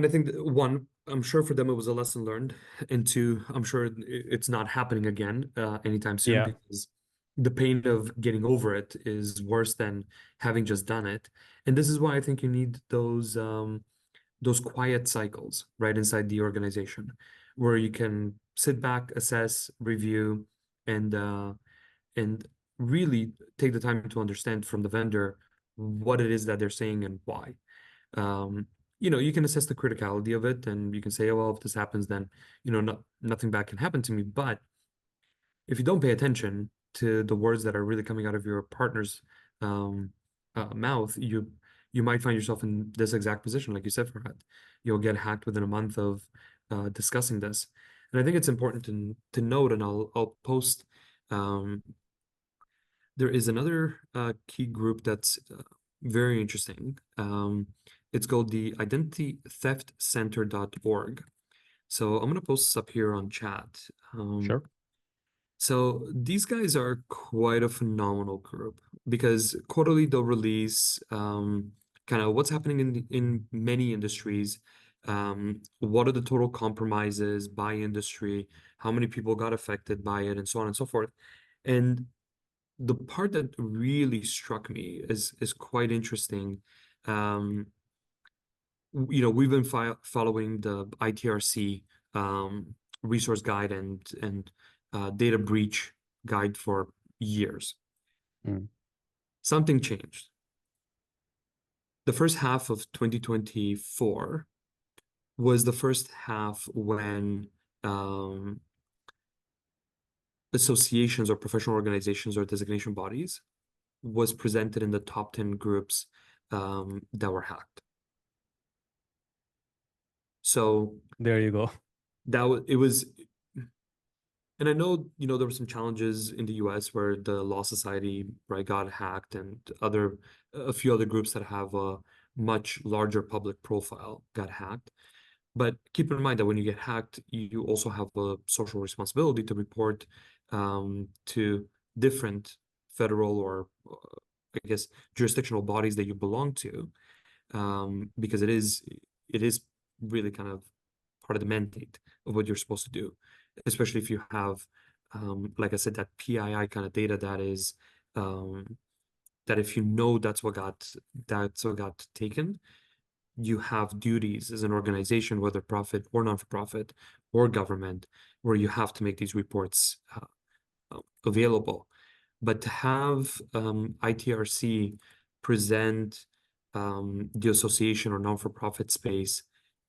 I think that one, I'm sure for them it was a lesson learned, and two, I'm sure it's not happening again anytime soon Yeah. because the pain of getting over it is worse than having just done it. And this is why I think you need those quiet cycles right inside the organization, where you can sit back, assess, review, and uh, and really take the time to understand from the vendor what it is that they're saying and why. Um, you can assess the criticality of it and you can say, oh, well, if this happens, then, nothing bad can happen to me. But if you don't pay attention to the words that are really coming out of your partner's um, mouth, you might find yourself in this exact position, like you said, Farhad. You'll get hacked within a month of discussing this. And I think it's important to note, and I'll post. Um, there is another key group that's very interesting. It's called the identitytheftcenter.org. So I'm going to post this up here on chat. Sure. So these guys are quite a phenomenal group because quarterly they'll release kind of what's happening in many industries, what are the total compromises by industry, how many people got affected by it, and so on and so forth. And the part that really struck me is quite interesting. Um, we've been following the ITRC resource guide and data breach guide for years. Mm. Something changed. The first half of 2024 was the first half when associations or professional organizations or designation bodies was presented in the top 10 groups that were hacked. So There you go. it was, and I know, there were some challenges in the US where the Law Society, right, got hacked and a few other groups that have a much larger public profile got hacked. But keep in mind that when you get hacked, you also have a social responsibility to report to different federal or I guess jurisdictional bodies that you belong to, because it is really kind of part of the mandate of what you're supposed to do, especially if you have, like I said, that PII kind of data that if you know that's what got taken, you have duties as an organization, whether profit or non-for-profit or government, where you have to make these reports available. But to have ITRC present the association or non-for-profit space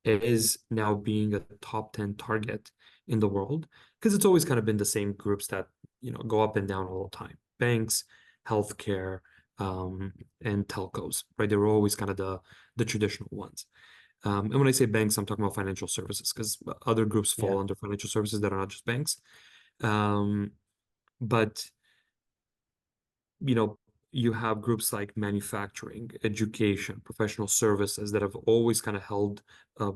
is now being a top 10 target in the world, because it's always kind of been the same groups that go up and down all the time. Banks, healthcare, and telcos, right? They were always kind of the traditional ones. And when I say banks, I'm talking about financial services because other groups Yeah. fall under financial services that are not just banks. Um, but you have groups like manufacturing, education, professional services that have always kind of held a,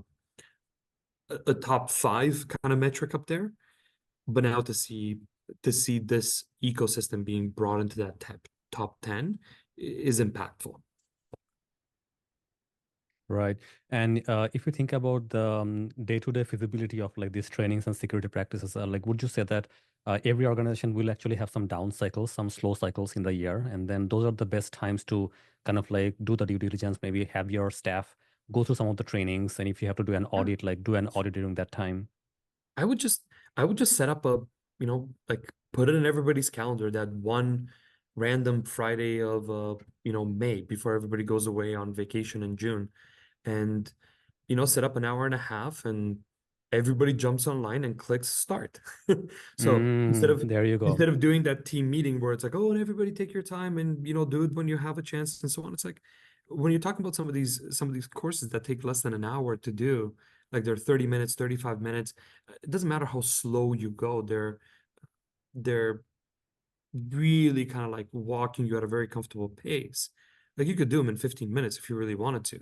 a top five kind of metric up there. But now to see this ecosystem being brought into that top 10 is impactful. Right. And if you think about the day-to-day feasibility of like these trainings and security practices, like would you say that every organization will actually have some down cycles, some slow cycles in the year, and then those are the best times to kind of like do the due diligence, maybe have your staff go through some of the trainings, and if you have to do an Yeah. audit, like do an audit during that time. I would just I would just set up like put it in everybody's calendar that one random Friday of May before everybody goes away on vacation in June, and set up an hour and a half and everybody jumps online and clicks start. So instead Mm, of there you go. instead of doing that team meeting where it's like, oh, and everybody take your time and do it when you have a chance and so on. It's like when you're talking about some of these courses that take less than an hour to do, like they're 30 minutes, 35 minutes, it doesn't matter how slow you go, they're really kind of like walking you at a very comfortable pace, like you could do them in 15 minutes if you really wanted to,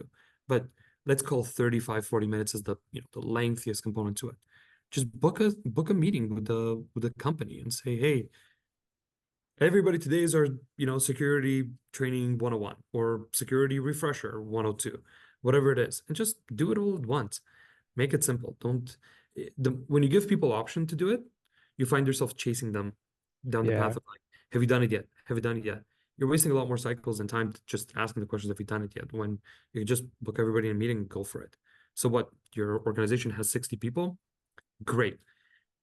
but let's call 35, 40 minutes as the, the lengthiest component to it. Just book a meeting with the company and say, hey, everybody, today is our, security training 101 or security refresher 102, whatever it is, and just do it all at once. Make it simple. Don't when you give people option to do it, you find yourself chasing them down the Yeah, path of like, have you done it yet? Have you done it yet? You're wasting a lot more cycles and time just asking the questions, have you done it yet? When you can just book everybody in a meeting and go for it. So what, your organization has 60 people? Great.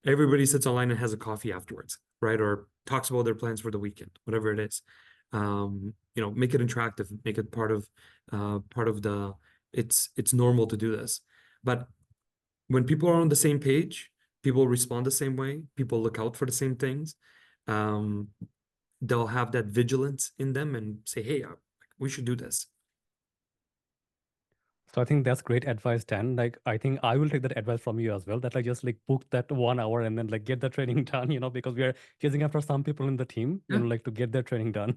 Everybody sits online and has a coffee afterwards, right? Or talks about their plans for the weekend, whatever it is. Make it interactive, make it part of the, it's normal to do this. But when people are on the same page, people respond the same way, people look out for the same things. Um, they'll have that vigilance in them and say, hey, we should do this. so I think that's great advice, Dan. Like, I think I will take that advice from you as well. That like just like book that 1 hour and then like get the training done. Because we are chasing after some people in the team. Yeah, Like to get their training done.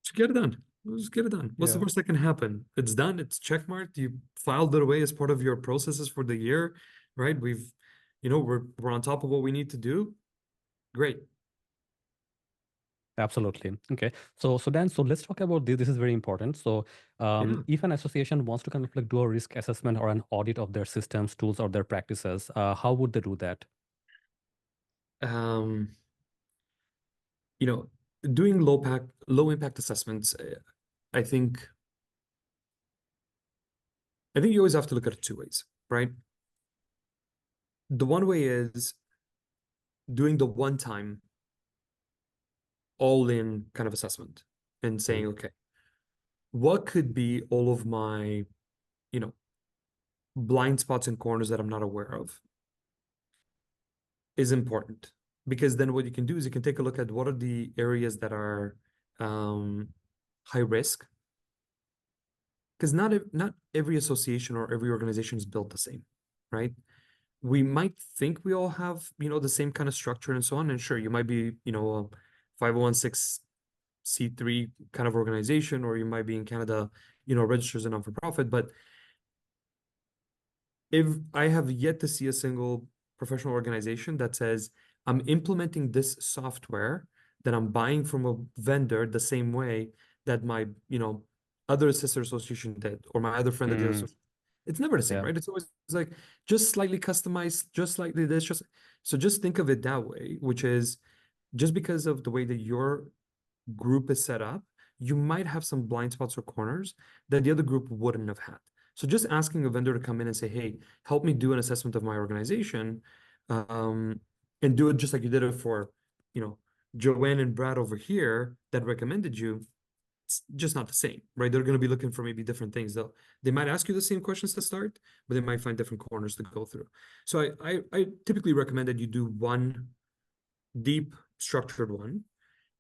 just get it done. Just get it done. What's the Yeah. worst that can happen? It's done. It's checkmarked. You filed it away as part of your processes for the year, right? We're on top of what we need to do. Great. Absolutely. Okay. So Dan, so let's talk about this. This is very important. So Yeah. if an association wants to kind of like do a risk assessment or an audit of their systems, tools, or their practices, how would they do that? Um, you know, Doing low impact assessments, I think you always have to look at it two ways, right? The one way is doing the one time all in kind of assessment and saying, Mm, okay, what could be all of my, you know, blind spots and corners that I'm not aware of is important. Because then what you can do is you can take a look at what are the areas that are um, high risk. Because not every association or every organization is built the same, right? We might think we all have, the same kind of structure and so on. And sure, you might be, a 501(c)(3) kind of organization, or you might be in Canada, registered as a non-for-profit. But if I have yet to see a single professional organization that says, I'm implementing this software that I'm buying from a vendor the same way that my, other sister association did, or my other friend that did. mm, It's never the same, yeah. right? It's always like just slightly customized, just slightly this, just so just think of it that way, which is just because of the way that your group is set up, you might have some blind spots or corners that the other group wouldn't have had. So just asking a vendor to come in and say, hey, help me do an assessment of my organization, um, and do it just like you did it for, you know, Joanne and Brad over here that recommended you, it's just not the same, right? They're going to be looking for maybe different things. They might ask you the same questions to start, but they might find different corners to go through. So I typically recommend that you do one deep structured one,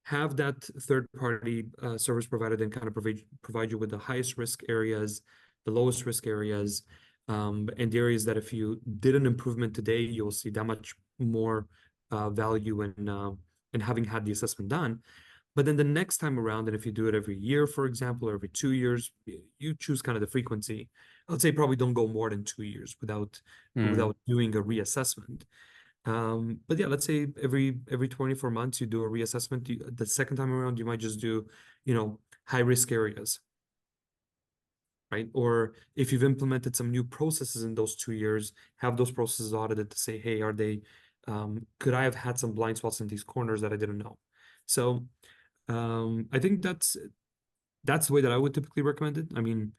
have that third party service provider then kind of provide you with the highest risk areas, the lowest risk areas, and the areas that if you did an improvement today, you'll see that much more value in having had the assessment done. But then the next time around, and if you do it every year, for example, or every 2 years, you choose kind of the frequency. I'd say probably don't go more than 2 years Mm, without doing a reassessment. But yeah, let's say every 24 months you do a reassessment. The second time around, you might just do, high risk areas, right? Or if you've implemented some new processes in those 2 years, have those processes audited to say, hey, could I have had some blind spots in these corners that I didn't know? So I think that's the way that I would typically recommend it. I mean,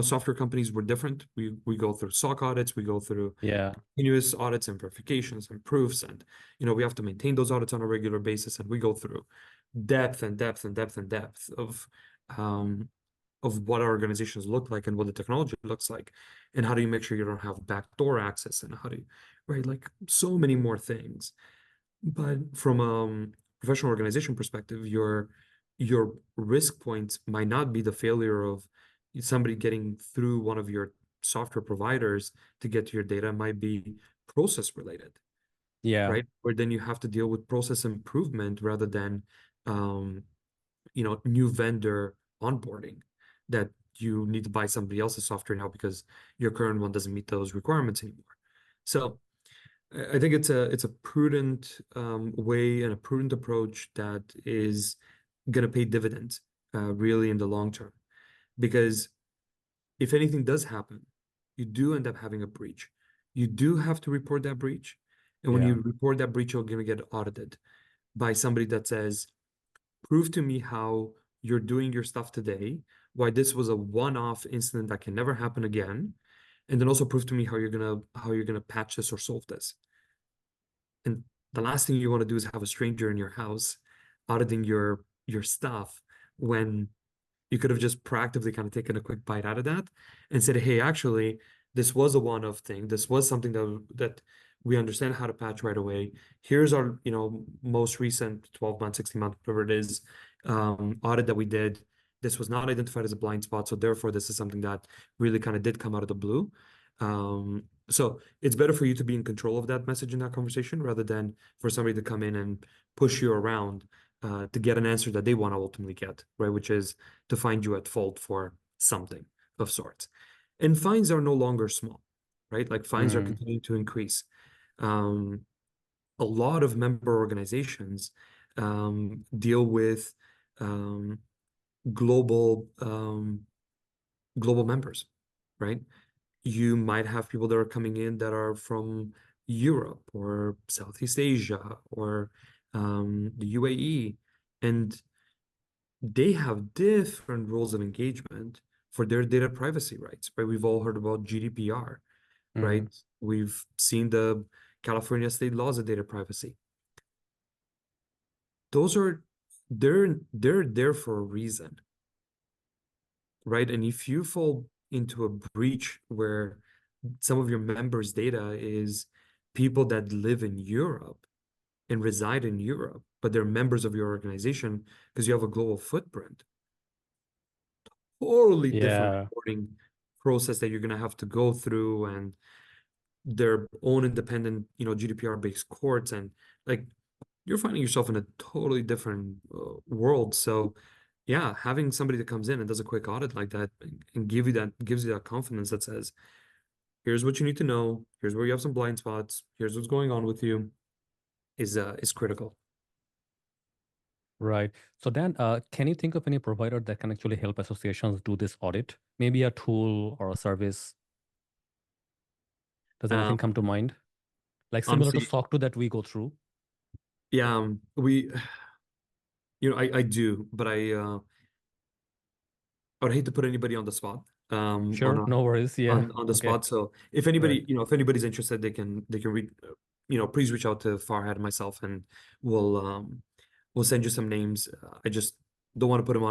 software companies were different. We go through SOC audits, we go through yeah. continuous audits and verifications and proofs, and we have to maintain those audits on a regular basis, and we go through depth and depth and depth and depth um of what our organizations look like and what the technology looks like, and how do you make sure you don't have backdoor access, and how do you, right, like so many more things. But from a professional organization perspective, your risk points might not be the failure of somebody getting through one of your software providers to get to your data. It might be process related, Yeah. right? Where then you have to deal with process improvement rather than um, new vendor onboarding that you need to buy somebody else's software now because your current one doesn't meet those requirements anymore. So I think it's a prudent way and a prudent approach that is going to pay dividends really in the long term. Because if anything does happen, you do end up having a breach. You do have to report that breach. And when Yeah. you report that breach, you're going to get audited by somebody that says, prove to me how you're doing your stuff today, why this was a one-off incident that can never happen again, and then also prove to me how you're gonna patch this or solve this. And the last thing you want to do is have a stranger in your house auditing your stuff when you could have just proactively kind of taken a quick bite out of that and said, hey, actually, this was a one-off thing. This was something that we understand how to patch right away. Here's our, most recent 12-month, 16-month, whatever it is, audit that we did. This was not identified as a blind spot, so therefore this is something that really kind of did come out of the blue. So it's better for you to be in control of that message in that conversation rather than for somebody to come in and push you around to get an answer that they want to ultimately get, right? Which is to find you at fault for something of sorts. And fines are no longer small, right? Like fines are Mm. continuing to increase. Um, a lot of member organizations deal with um, global global members, right? You might have people that are coming in that are from Europe or Southeast Asia or the UAE, and they have different rules of engagement for their data privacy rights, right? We've all heard about GDPR, right? Mm. We've seen the California state laws of data privacy. Those are they're there for a reason, right? And if you fall into a breach where some of your members' data is people that live in Europe and reside in Europe, but they're members of your organization because you have a global footprint, totally different Yeah. reporting process that you're going to have to go through and their own independent, GDPR-based courts. And like you're finding yourself in a totally different world. So yeah, having somebody that comes in and does a quick audit like that and gives you that confidence that says, here's what you need to know, here's where you have some blind spots, here's what's going on with you, is critical. Right. So Dan, can you think of any provider that can actually help associations do this audit? Maybe a tool or a service. Does anything Um, come to mind? Like similar to honestly, SOC 2 that we go through? yeah, we, I do, but I would hate to put anybody on the spot, Sure, no worries. Yeah. on the Okay. spot. So if Right. anybody, if anybody's interested, they can read, please reach out to Farhad and myself, and we'll we'll send you some names. I just don't want to put them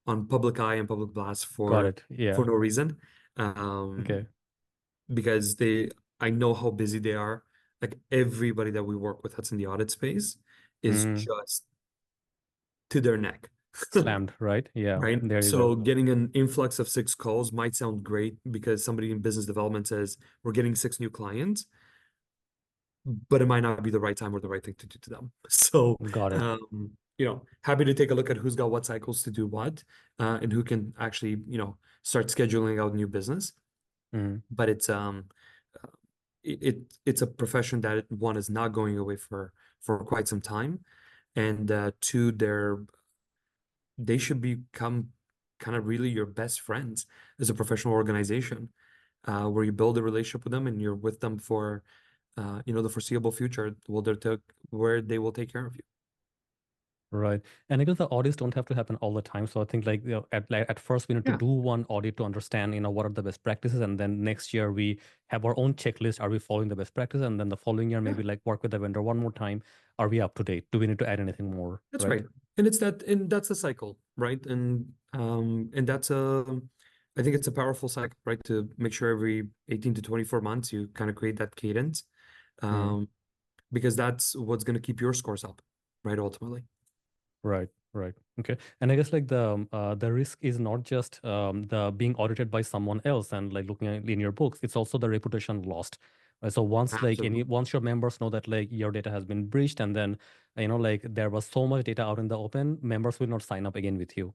on public eye and public blast Got for it. Yeah. no reason, um, Okay. because I know how busy they are. Like everybody that we work with that's in the audit space is Mm. just to their neck. Slammed, right? Yeah. Right. There you go. So getting an influx of 6 calls might sound great because somebody in business development says we're getting 6 new clients, but it might not be the right time or the right thing to do to them. So, Got it. happy to take a look at who's got what cycles to do what, and who can actually, start scheduling out new business. Mm. But uh, it's a profession that one is not going away for quite some time, and two, they should become kind of really your best friends as a professional organization, where you build a relationship with them and you're with them for, the foreseeable future, where they will take care of you. Right. And I guess the audits don't have to happen all the time. So I think at first we need to Yeah, do one audit to understand, what are the best practices. And then next year we have our own checklist. Are we following the best practice? And then the following year, yeah, maybe like work with the vendor one more time. Are we up to date? Do we need to add anything more? that's Right. right. And that's a cycle, right? And I think it's a powerful cycle, right? To make sure every 18 to 24 months you kind of create that cadence, Mm. um, because that's what's going to keep your scores up, right? Ultimately. Right. Right. Okay. And I guess like the risk is not just the being audited by someone else and like looking at in your books. It's also the reputation lost So Absolutely. once your members know that like your data has been breached, and then like there was so much data out in the open, members will not sign up again with you.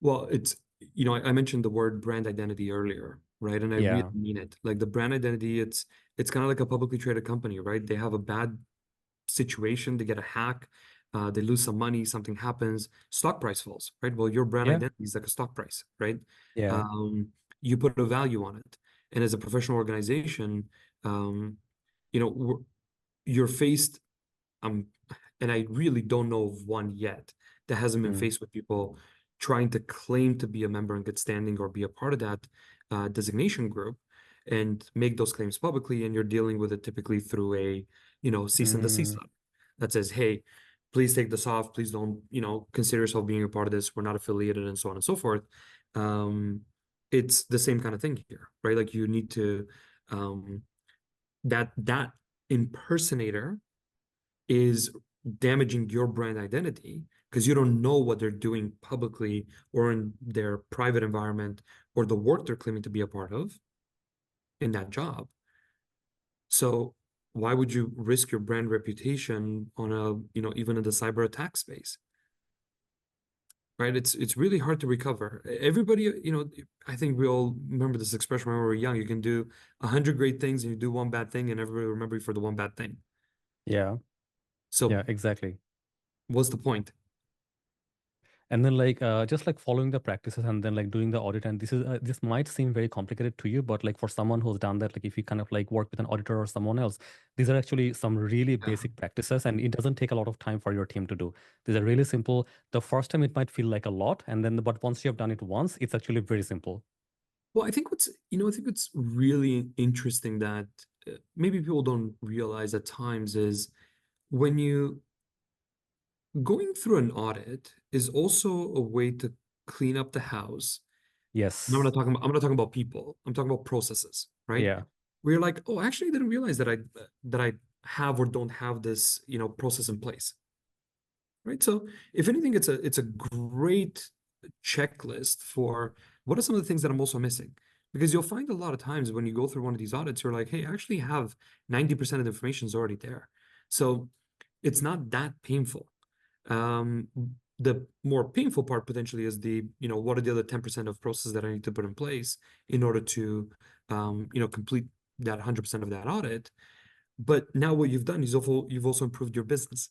Well, I mentioned the word brand identity earlier, right? And I really Yeah. mean it. Like the brand identity, it's kind of like a publicly traded company, right? They have a bad situation, they get a hack, they lose some money, something happens, stock price falls, right? Well, your brand Yeah. identity is like a stock price, right? Yeah. Um, you put a value on it. And as a professional organization, um, you're faced, um, and I really don't know of one yet that hasn't been Mm. faced with people trying to claim to be a member in good standing or be a part of that designation group and make those claims publicly. And you're dealing with it typically through a, cease and desist Mm. letter that says, hey, please take this off. Please don't, consider yourself being a part of this. We're not affiliated and so on and so forth. Um, it's the same kind of thing here, right? Like you need to, um, that impersonator is damaging your brand identity because you don't know what they're doing publicly or in their private environment or the work they're claiming to be a part of in that job. So why would you risk your brand reputation on even in the cyber attack space? Right? It's really hard to recover. Everybody, I think we all remember this expression when we were young. You can do 100 great things and you do one bad thing, and everybody will remember you for the one bad thing. Yeah. So Yeah, exactly. what's the point? And then like just like following the practices and then like doing the audit, and this might seem very complicated to you, but like for someone who's done that, like if you kind of like work with an auditor or someone else, these are actually some really Yeah. basic practices, and it doesn't take a lot of time for your team to do. These are really simple. The first time it might feel like a lot, and then but once you have done it once, it's actually very simple. Well, I think what's really interesting that maybe people don't realize at times is when you going through an audit is also a way to clean up the house. And Yes. I'm not talking about people. I'm talking about processes, right? Yeah. Where you're like, oh, actually, I didn't realize that I have or don't have this, process in place. Right. So if anything, it's a great checklist for what are some of the things that I'm also missing. Because you'll find a lot of times when you go through one of these audits, you're like, hey, I actually have 90% of the information is already there. So it's not that painful. Um, the more painful part potentially is what are the other 10% of processes that I need to put in place in order to complete that 100% of that audit. But now what you've done is you've also improved your business.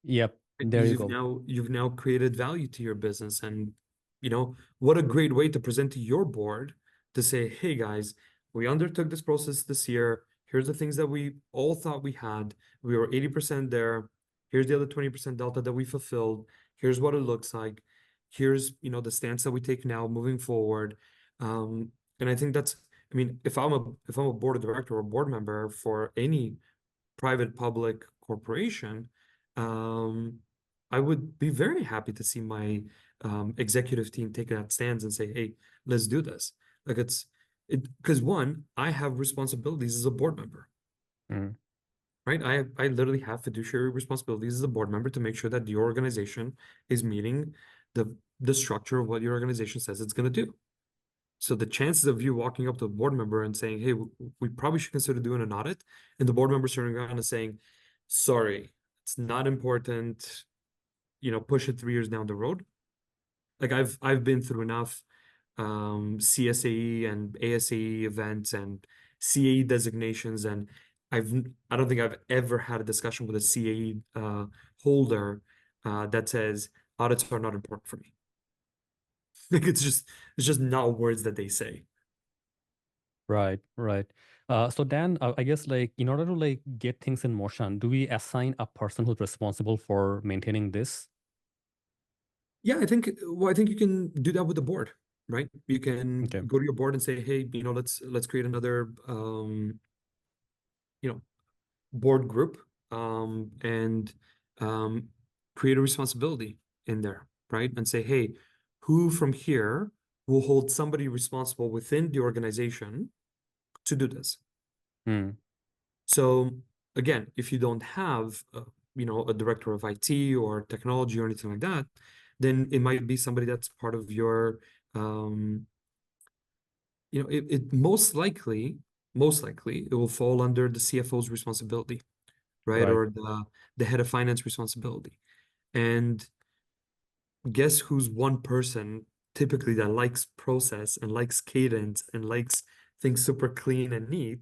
Yep. There Because you go. you've now created value to your business. And what a great way to present to your board to say, hey guys, we undertook this process this year. Here's the things that we all thought we had. We were 80% there. Here's the other 20% delta that we fulfilled. Here's what it looks like. Here's the stance that we take now moving forward. And I think I mean, if I'm a board of director or a board member for any private public corporation, um, I would be very happy to see my executive team take that stance and say, "Hey, let's do this." Like because one, I have responsibilities as a board member, Mm. right? I literally have fiduciary responsibilities as a board member to make sure that the organization is meeting the structure of what your organization says it's going to do. So the chances of you walking up to a board member and saying, "Hey, we probably should consider doing an audit," and the board member turning around and saying, "Sorry, it's not important. Push it 3 years down the road." Like I've been through enough CSAE and ASAE events and CAE designations, and I don't think I've ever had a discussion with a CAE holder that says audits are not important for me. Like it's just not words that they say. Right, right. So Dan, I guess like in order to like get things in motion, do we assign a person who's responsible for maintaining this? Yeah, I think you can do that with the board, right? You can Okay. go to your board and say, hey, let's create another you know, board group and um create a responsibility in there, right? And say, hey, who from here will hold somebody responsible within the organization to do this? Hmm. So again, if you don't have a director of IT or technology or anything like that, then it might be somebody that's part of your it most likely most likely it will fall under the CFO's responsibility, right? Right. Or the head of finance responsibility. And guess who's one person typically that likes process and likes cadence and likes things super clean and neat?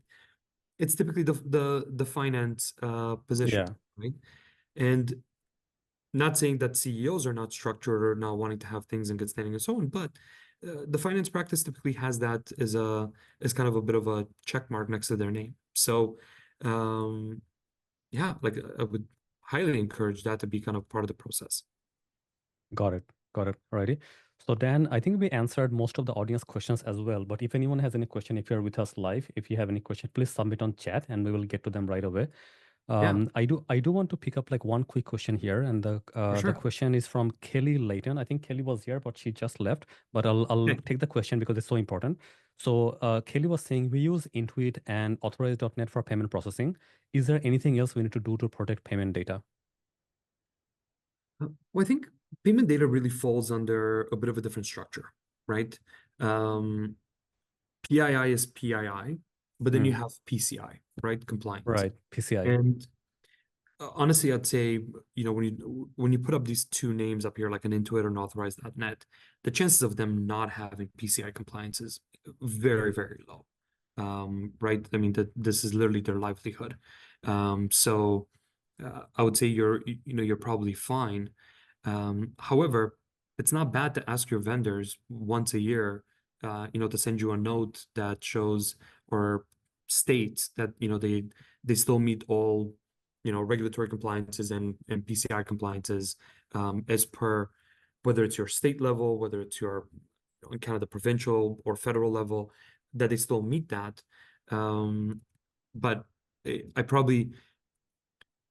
It's typically the finance position, Yeah. right? And not saying that CEOs are not structured or not wanting to have things in good standing and so on, but the finance practice typically has that as kind of a bit of a check mark next to their name. So um, yeah, like I would highly encourage that to be kind of part of the process. Got it. Got it. Alrighty. So Dan, I think we answered most of the audience questions as well. But if anyone has any question, if you're with us live, if you have any question, please submit on chat and we will get to them right away. Yeah, I do want to pick up like one quick question here, and for the sure. question is from Kelly Layton. I think Kelly was here, but she just left. But I'll Okay. take the question because it's so important. So Kelly was saying we use Intuit and Authorize.net for payment processing. Is there anything else we need to do to protect payment data? Well, I think payment data really falls under a bit of a different structure, right? Um, PII is PII, but then you Mm, have PCI, right? Compliance. right, PCI. And honestly, I'd say, when you put up these two names up here, like an Intuit or an Authorize.net, the chances of them not having PCI compliance is very, very low. Right? I mean, that this is literally their livelihood. So I would say you're probably fine. However, it's not bad to ask your vendors once a year, to send you a note that shows or states that, they still meet all regulatory compliances and PCI compliances as per whether it's your state level, whether it's your kind of the provincial or federal level, that they still meet that. But I probably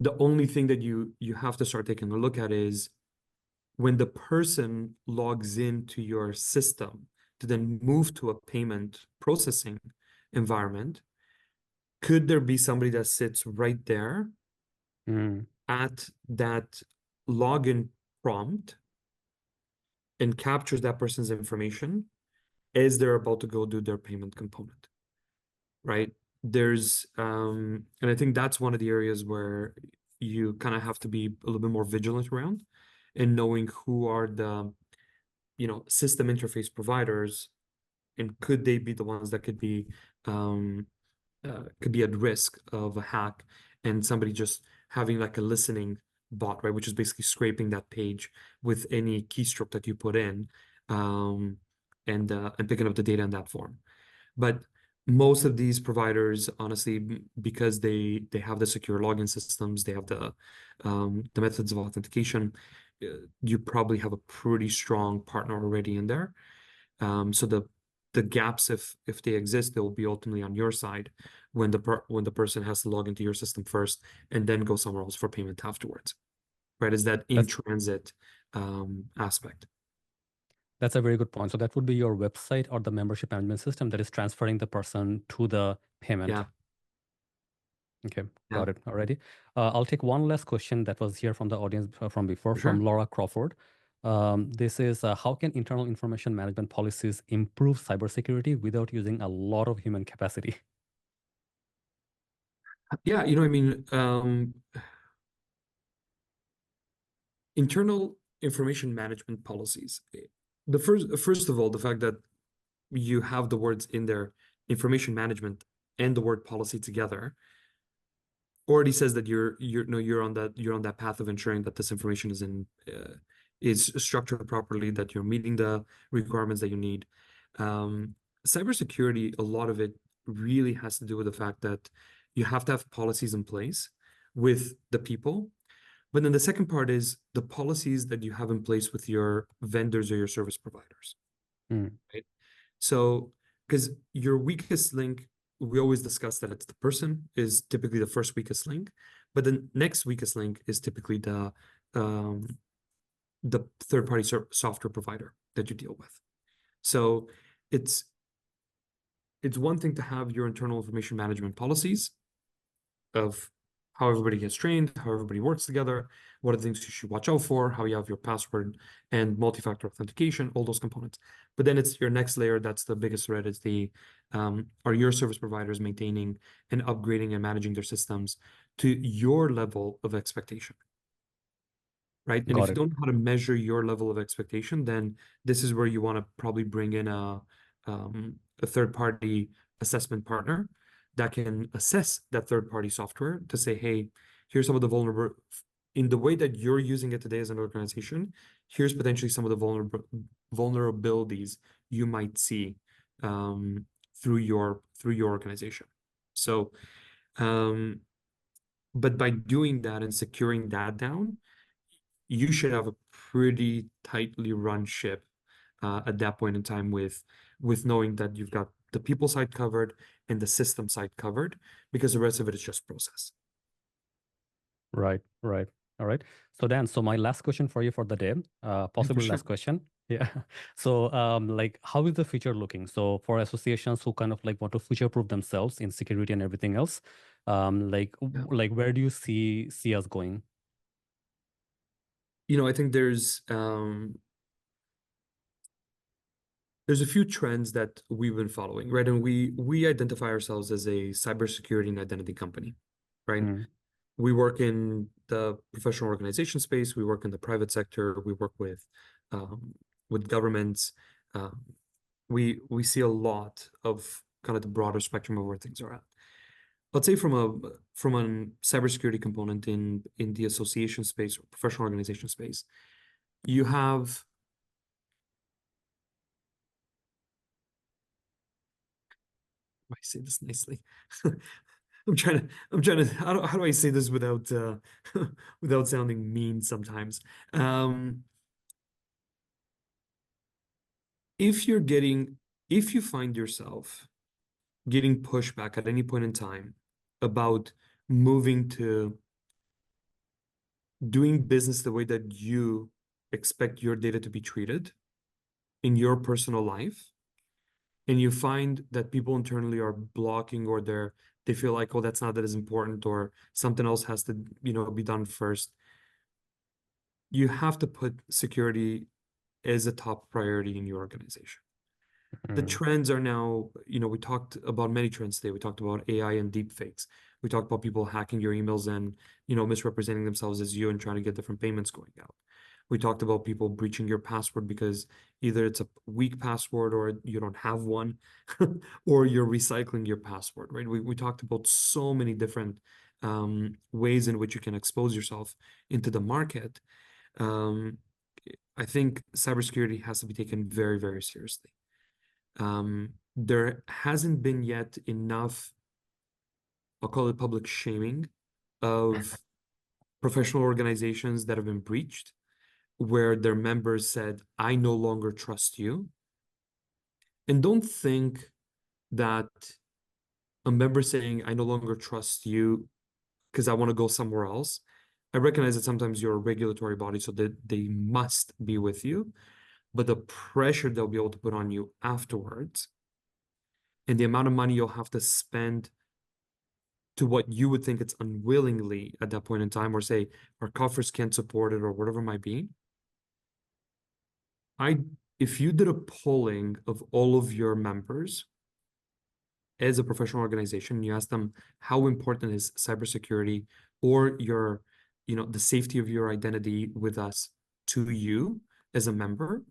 the only thing that you have to start taking a look at is when the person logs into your system to then move to a payment processing environment, could there be somebody that sits right there Mm, at that login prompt and captures that person's information as they're about to go do their payment component, right? And I think that's one of the areas where you kind of have to be a little bit more vigilant around and knowing who are the, system interface providers and could they be the ones that um, could be at risk of a hack and somebody just having like a listening bot, right? Which is basically scraping that page with any keystroke that you put in, um, and picking up the data in that form. But most of these providers, honestly, because they have the secure login systems, they have the methods of authentication, you probably have a pretty strong partner already in there. So the gaps, if they exist, they will be ultimately on your side when the person has to log into your system first and then go somewhere else for payment afterwards, right? Is that in that's transit aspect? that's a very good point. So that would be your website or the membership management system that is transferring the person to the payment. Yeah, Okay, yeah, got it already. I'll take one last question that was here from the audience from before, for from sure. Laura Crawford. This is how can internal information management policies improve cybersecurity without using a lot of human capacity? Yeah, I mean, internal information management policies. The first of all, the fact that you have the words in there, information management and the word policy together, already says that you're on that path of ensuring that this information is structured properly, that you're meeting the requirements that you need. Um, Cybersecurity, a lot of it really has to do with the fact that you have to have policies in place with the people. But then the second part is the policies that you have in place with your vendors or your service providers, Mm, right? So, because your weakest link, we always discuss that it's the person is typically the first weakest link, but the next weakest link is typically um, the third-party software provider that you deal with. So it's it's one thing to have your internal information management policies of how everybody gets trained, how everybody works together, what are the things you should watch out for, how you have your password and multi-factor authentication, all those components. But then it's your next layer, that's the biggest thread, is the are your service providers maintaining and upgrading and managing their systems to your level of expectation, right? And if Got you it. don't know how to measure your level of expectation, then this is where you want to probably bring in a third-party assessment partner that can assess that third-party software to say, hey, here's some of the vulnerable in the way that you're using it today as an organization. Here's potentially some of the vulnerabilities you might see through your organization. So, but by doing that and securing that down, you should have a pretty tightly run ship at that point in time with knowing that you've got the people side covered and the system side covered, because the rest of it is just process. Right, right. All right. So Dan, so my last question for you for the day, Yeah, for possibly sure. last question. Yeah. So like how is the future looking? So for associations who kind of like want to future-proof themselves in security and everything else, Yeah. like where do you see us going? I think there's a few trends that we've been following, right? And we identify ourselves as a cybersecurity and identity company, right? Mm, We work in the professional organization space. We work in the private sector. We work with governments. Um, we see a lot of kind of the broader spectrum of where things are at. Let's say from a cybersecurity component in the association space or professional organization space, you have, how do I say this nicely? I'm trying to how do I say this without without sounding mean sometimes? Um, if you're getting if you find yourself getting pushback at any point in time about moving to doing business the way that you expect your data to be treated in your personal life, and you find that people internally are blocking, or they feel like, oh, that's not that as important, or something else has to, be done first, you have to put security as a top priority in your organization. The mm, trends are now, we talked about many trends today. We talked about AI and deep fakes. We talked about people hacking your emails and, misrepresenting themselves as you and trying to get different payments going out. We talked about people breaching your password because either it's a weak password or you don't have one, or you're recycling your password, right? We talked about so many different ways in which you can expose yourself into the market. Um, I think cybersecurity has to be taken very, very seriously. There hasn't been yet enough, I'll call it public shaming, of professional organizations that have been breached, where their members said, I no longer trust you. And don't think that a member saying, I no longer trust you because I want to go somewhere else. I recognize that sometimes you're a regulatory body, so that they must be with you, but the pressure they'll be able to put on you afterwards and the amount of money you'll have to spend to what you would think it's unwillingly at that point in time, or say our coffers can't support it or whatever it might be. If you did a polling of all of your members as a professional organization, you ask them how important is cybersecurity or the safety of your identity with us to you as a member.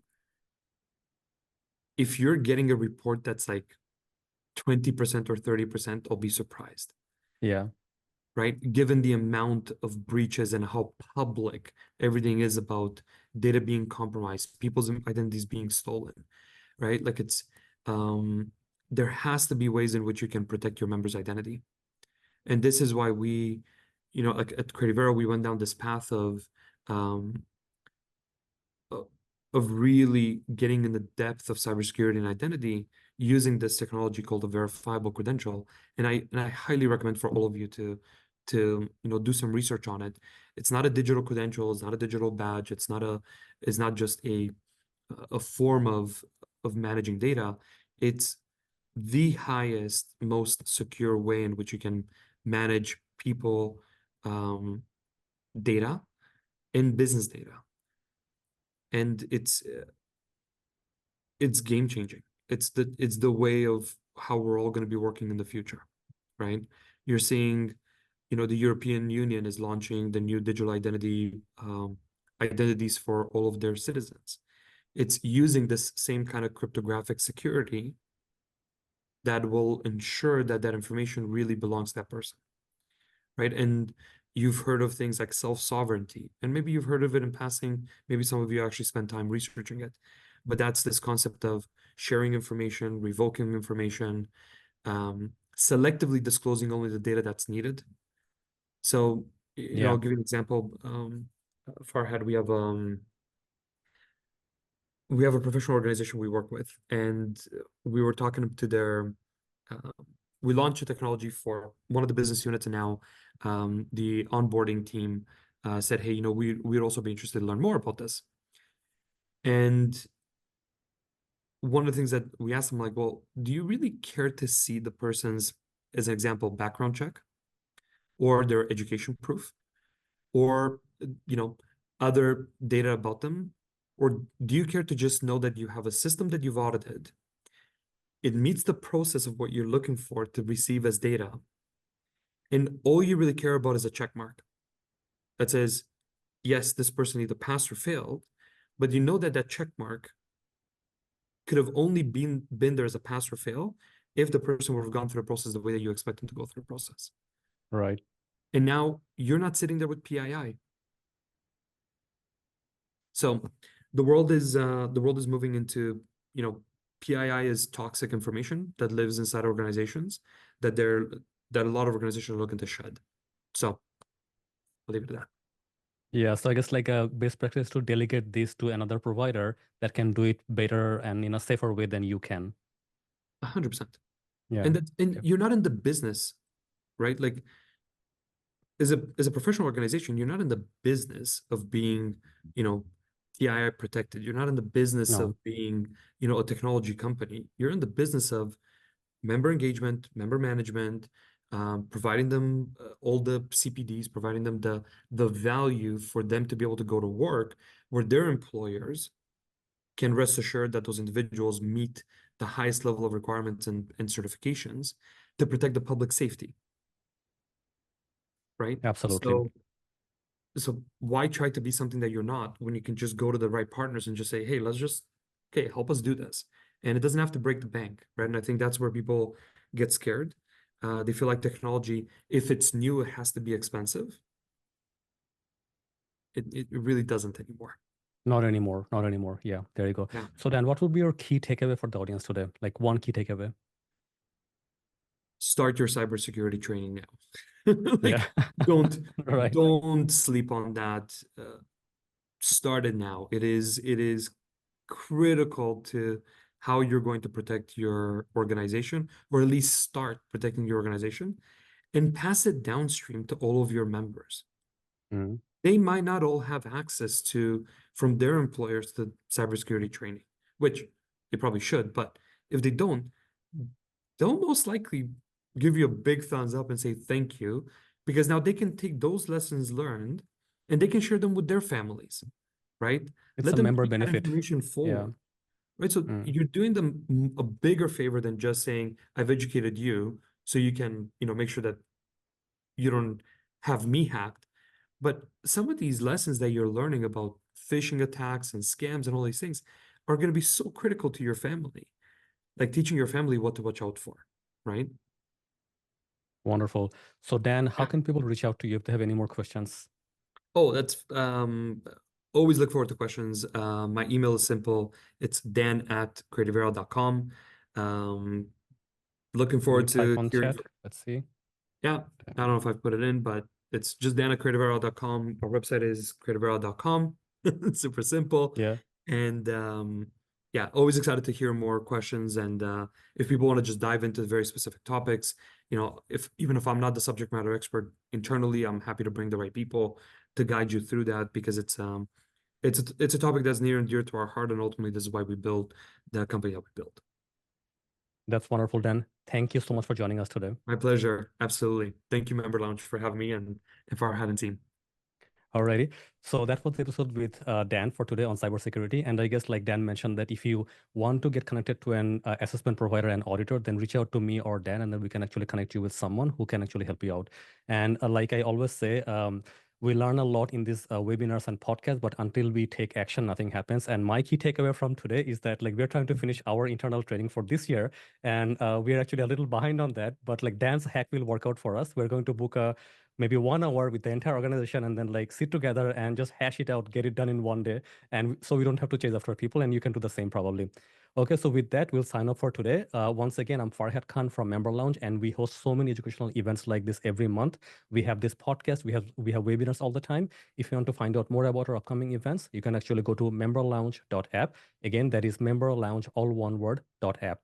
If you're getting a report that's like 20% or 30%, I'll be surprised. yeah. Right? Given the amount of breaches and how public everything is about data being compromised, people's identities being stolen, right? Like there has to be ways in which you can protect your members' identity. And this is why we, like at Credivera, we went down this path um, of really getting in the depth of cybersecurity and identity using this technology called a verifiable credential. And I highly recommend for all of you to do some research on it. It's not a digital credential, it's not a digital badge, it's not just a form of managing data. It's the highest, most secure way in which you can manage people data and business data. And it's game changing. It's the way of how we're all going to be working in the future, right? You're seeing, the European Union is launching the new digital identities for all of their citizens. It's using this same kind of cryptographic security that will ensure that that information really belongs to that person, right? And you've heard of things like self-sovereignty, and maybe you've heard of it in passing. Maybe some of you actually spent time researching it, but that's this concept of sharing information, revoking information, selectively disclosing only the data that's needed. So, Yeah. I'll give you an example. Farhad, we have a professional organization we work with, and we were talking to uh, we launched a technology for one of the business units, and now the onboarding team said, hey, we'd also be interested to learn more about this. And one of the things that we asked them, like, well, do you really care to see the person's, as an example, background check or their education proof or, other data about them? Or do you care to just know that you have a system that you've audited? It meets the process of what you're looking for to receive as data. And all you really care about is a check mark that says, yes, this person either passed or failed, but you know that that check mark could have only been there as a pass or fail if the person would have gone through the process the way that you expect them to go through the process. Right. And now you're not sitting there with PII. So the world is moving into, PII is toxic information that lives inside organizations that a lot of organizations are looking to shed. So I'll leave it at that. Yeah. So I guess like a best practice to delegate this to another provider that can do it better and in a safer way than you can. 100%. Yeah. And Okay. you're not in the business, right? Like as a professional organization, you're not in the business of being, TII protected. You're not in the business No, of being, a technology company. You're in the business of member engagement, member management, providing them all the CPDs, providing them the value for them to be able to go to work where their employers can rest assured that those individuals meet the highest level of requirements and certifications to protect the public safety, right? absolutely. So why try to be something that you're not when you can just go to the right partners and just say, hey, okay, help us do this. And it doesn't have to break the bank, right? And I think that's where people get scared. They feel like technology, if it's new, it has to be expensive. It really doesn't anymore. Not anymore. Not anymore. Yeah. There you go. Yeah. So Dan, what would be your key takeaway for the audience today? Like one key takeaway. Start your cybersecurity training now. Yeah. Like, don't Right. don't sleep on that. Start it now. It is critical to how you're going to protect your organization, or at least start protecting your organization, and pass it downstream to all of your members. Mm. They might not all have access to from their employers to cybersecurity training, which they probably should, but if they don't, they'll most likely give you a big thumbs up and say thank you, because now they can take those lessons learned and they can share them with their families, right? It's Let a them member take that benefit. information Yeah. forward, right? So Mm. you're doing them a bigger favor than just saying, I've educated you so you can, make sure that you don't have me hacked. But some of these lessons that you're learning about phishing attacks and scams and all these things are going to be so critical to your family, like teaching your family what to watch out for, right? Wonderful. So Dan, how Yeah. can people reach out to you if they have any more questions? Oh, that's always look forward to questions. My email is simple. It's dan@credivera.com. Um, Looking Let me forward type to on hearing. chat. Let's see. Yeah, I don't know if I've put it in, but it's just dan@credivera.com. Our website is credivera.com. It's super simple. Yeah. And yeah, always excited to hear more questions. And if people want to just dive into very specific topics, if even if I'm not the subject matter expert internally, I'm happy to bring the right people to guide you through that, because it's a topic that's near and dear to our heart, and ultimately this is why we build the company that we built. That's wonderful, Dan. Thank you so much for joining us today. My pleasure. Absolutely. Thank you, Member Lounge, for having me and Farhad and team. Alrighty. So that was the episode with Dan for today on cybersecurity. And I guess, like Dan mentioned, that if you want to get connected to an assessment provider and auditor, then reach out to me or Dan, and then we can actually connect you with someone who can actually help you out. And like I always say, we learn a lot in these webinars and podcasts, but until we take action, nothing happens. And my key takeaway from today is that like we're trying to finish our internal training for this year, and we're actually a little behind on that. But like Dan's hack will work out for us. We're going to book a maybe 1 hour with the entire organization and then like sit together and just hash it out, get it done in one day. And so we don't have to chase after people, and you can do the same probably. Okay, so with that, we'll sign off for today. Once again, I'm Farhad Khan from Member Lounge, and we host so many educational events like this every month. We have this podcast, we have webinars all the time. If you want to find out more about our upcoming events, you can actually go to memberlounge.app. Again, that is memberlounge, all one word, .app.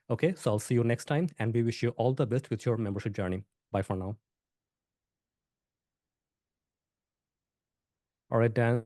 Okay, so I'll see you next time, and we wish you all the best with your membership journey. Bye for now. All right, Dan.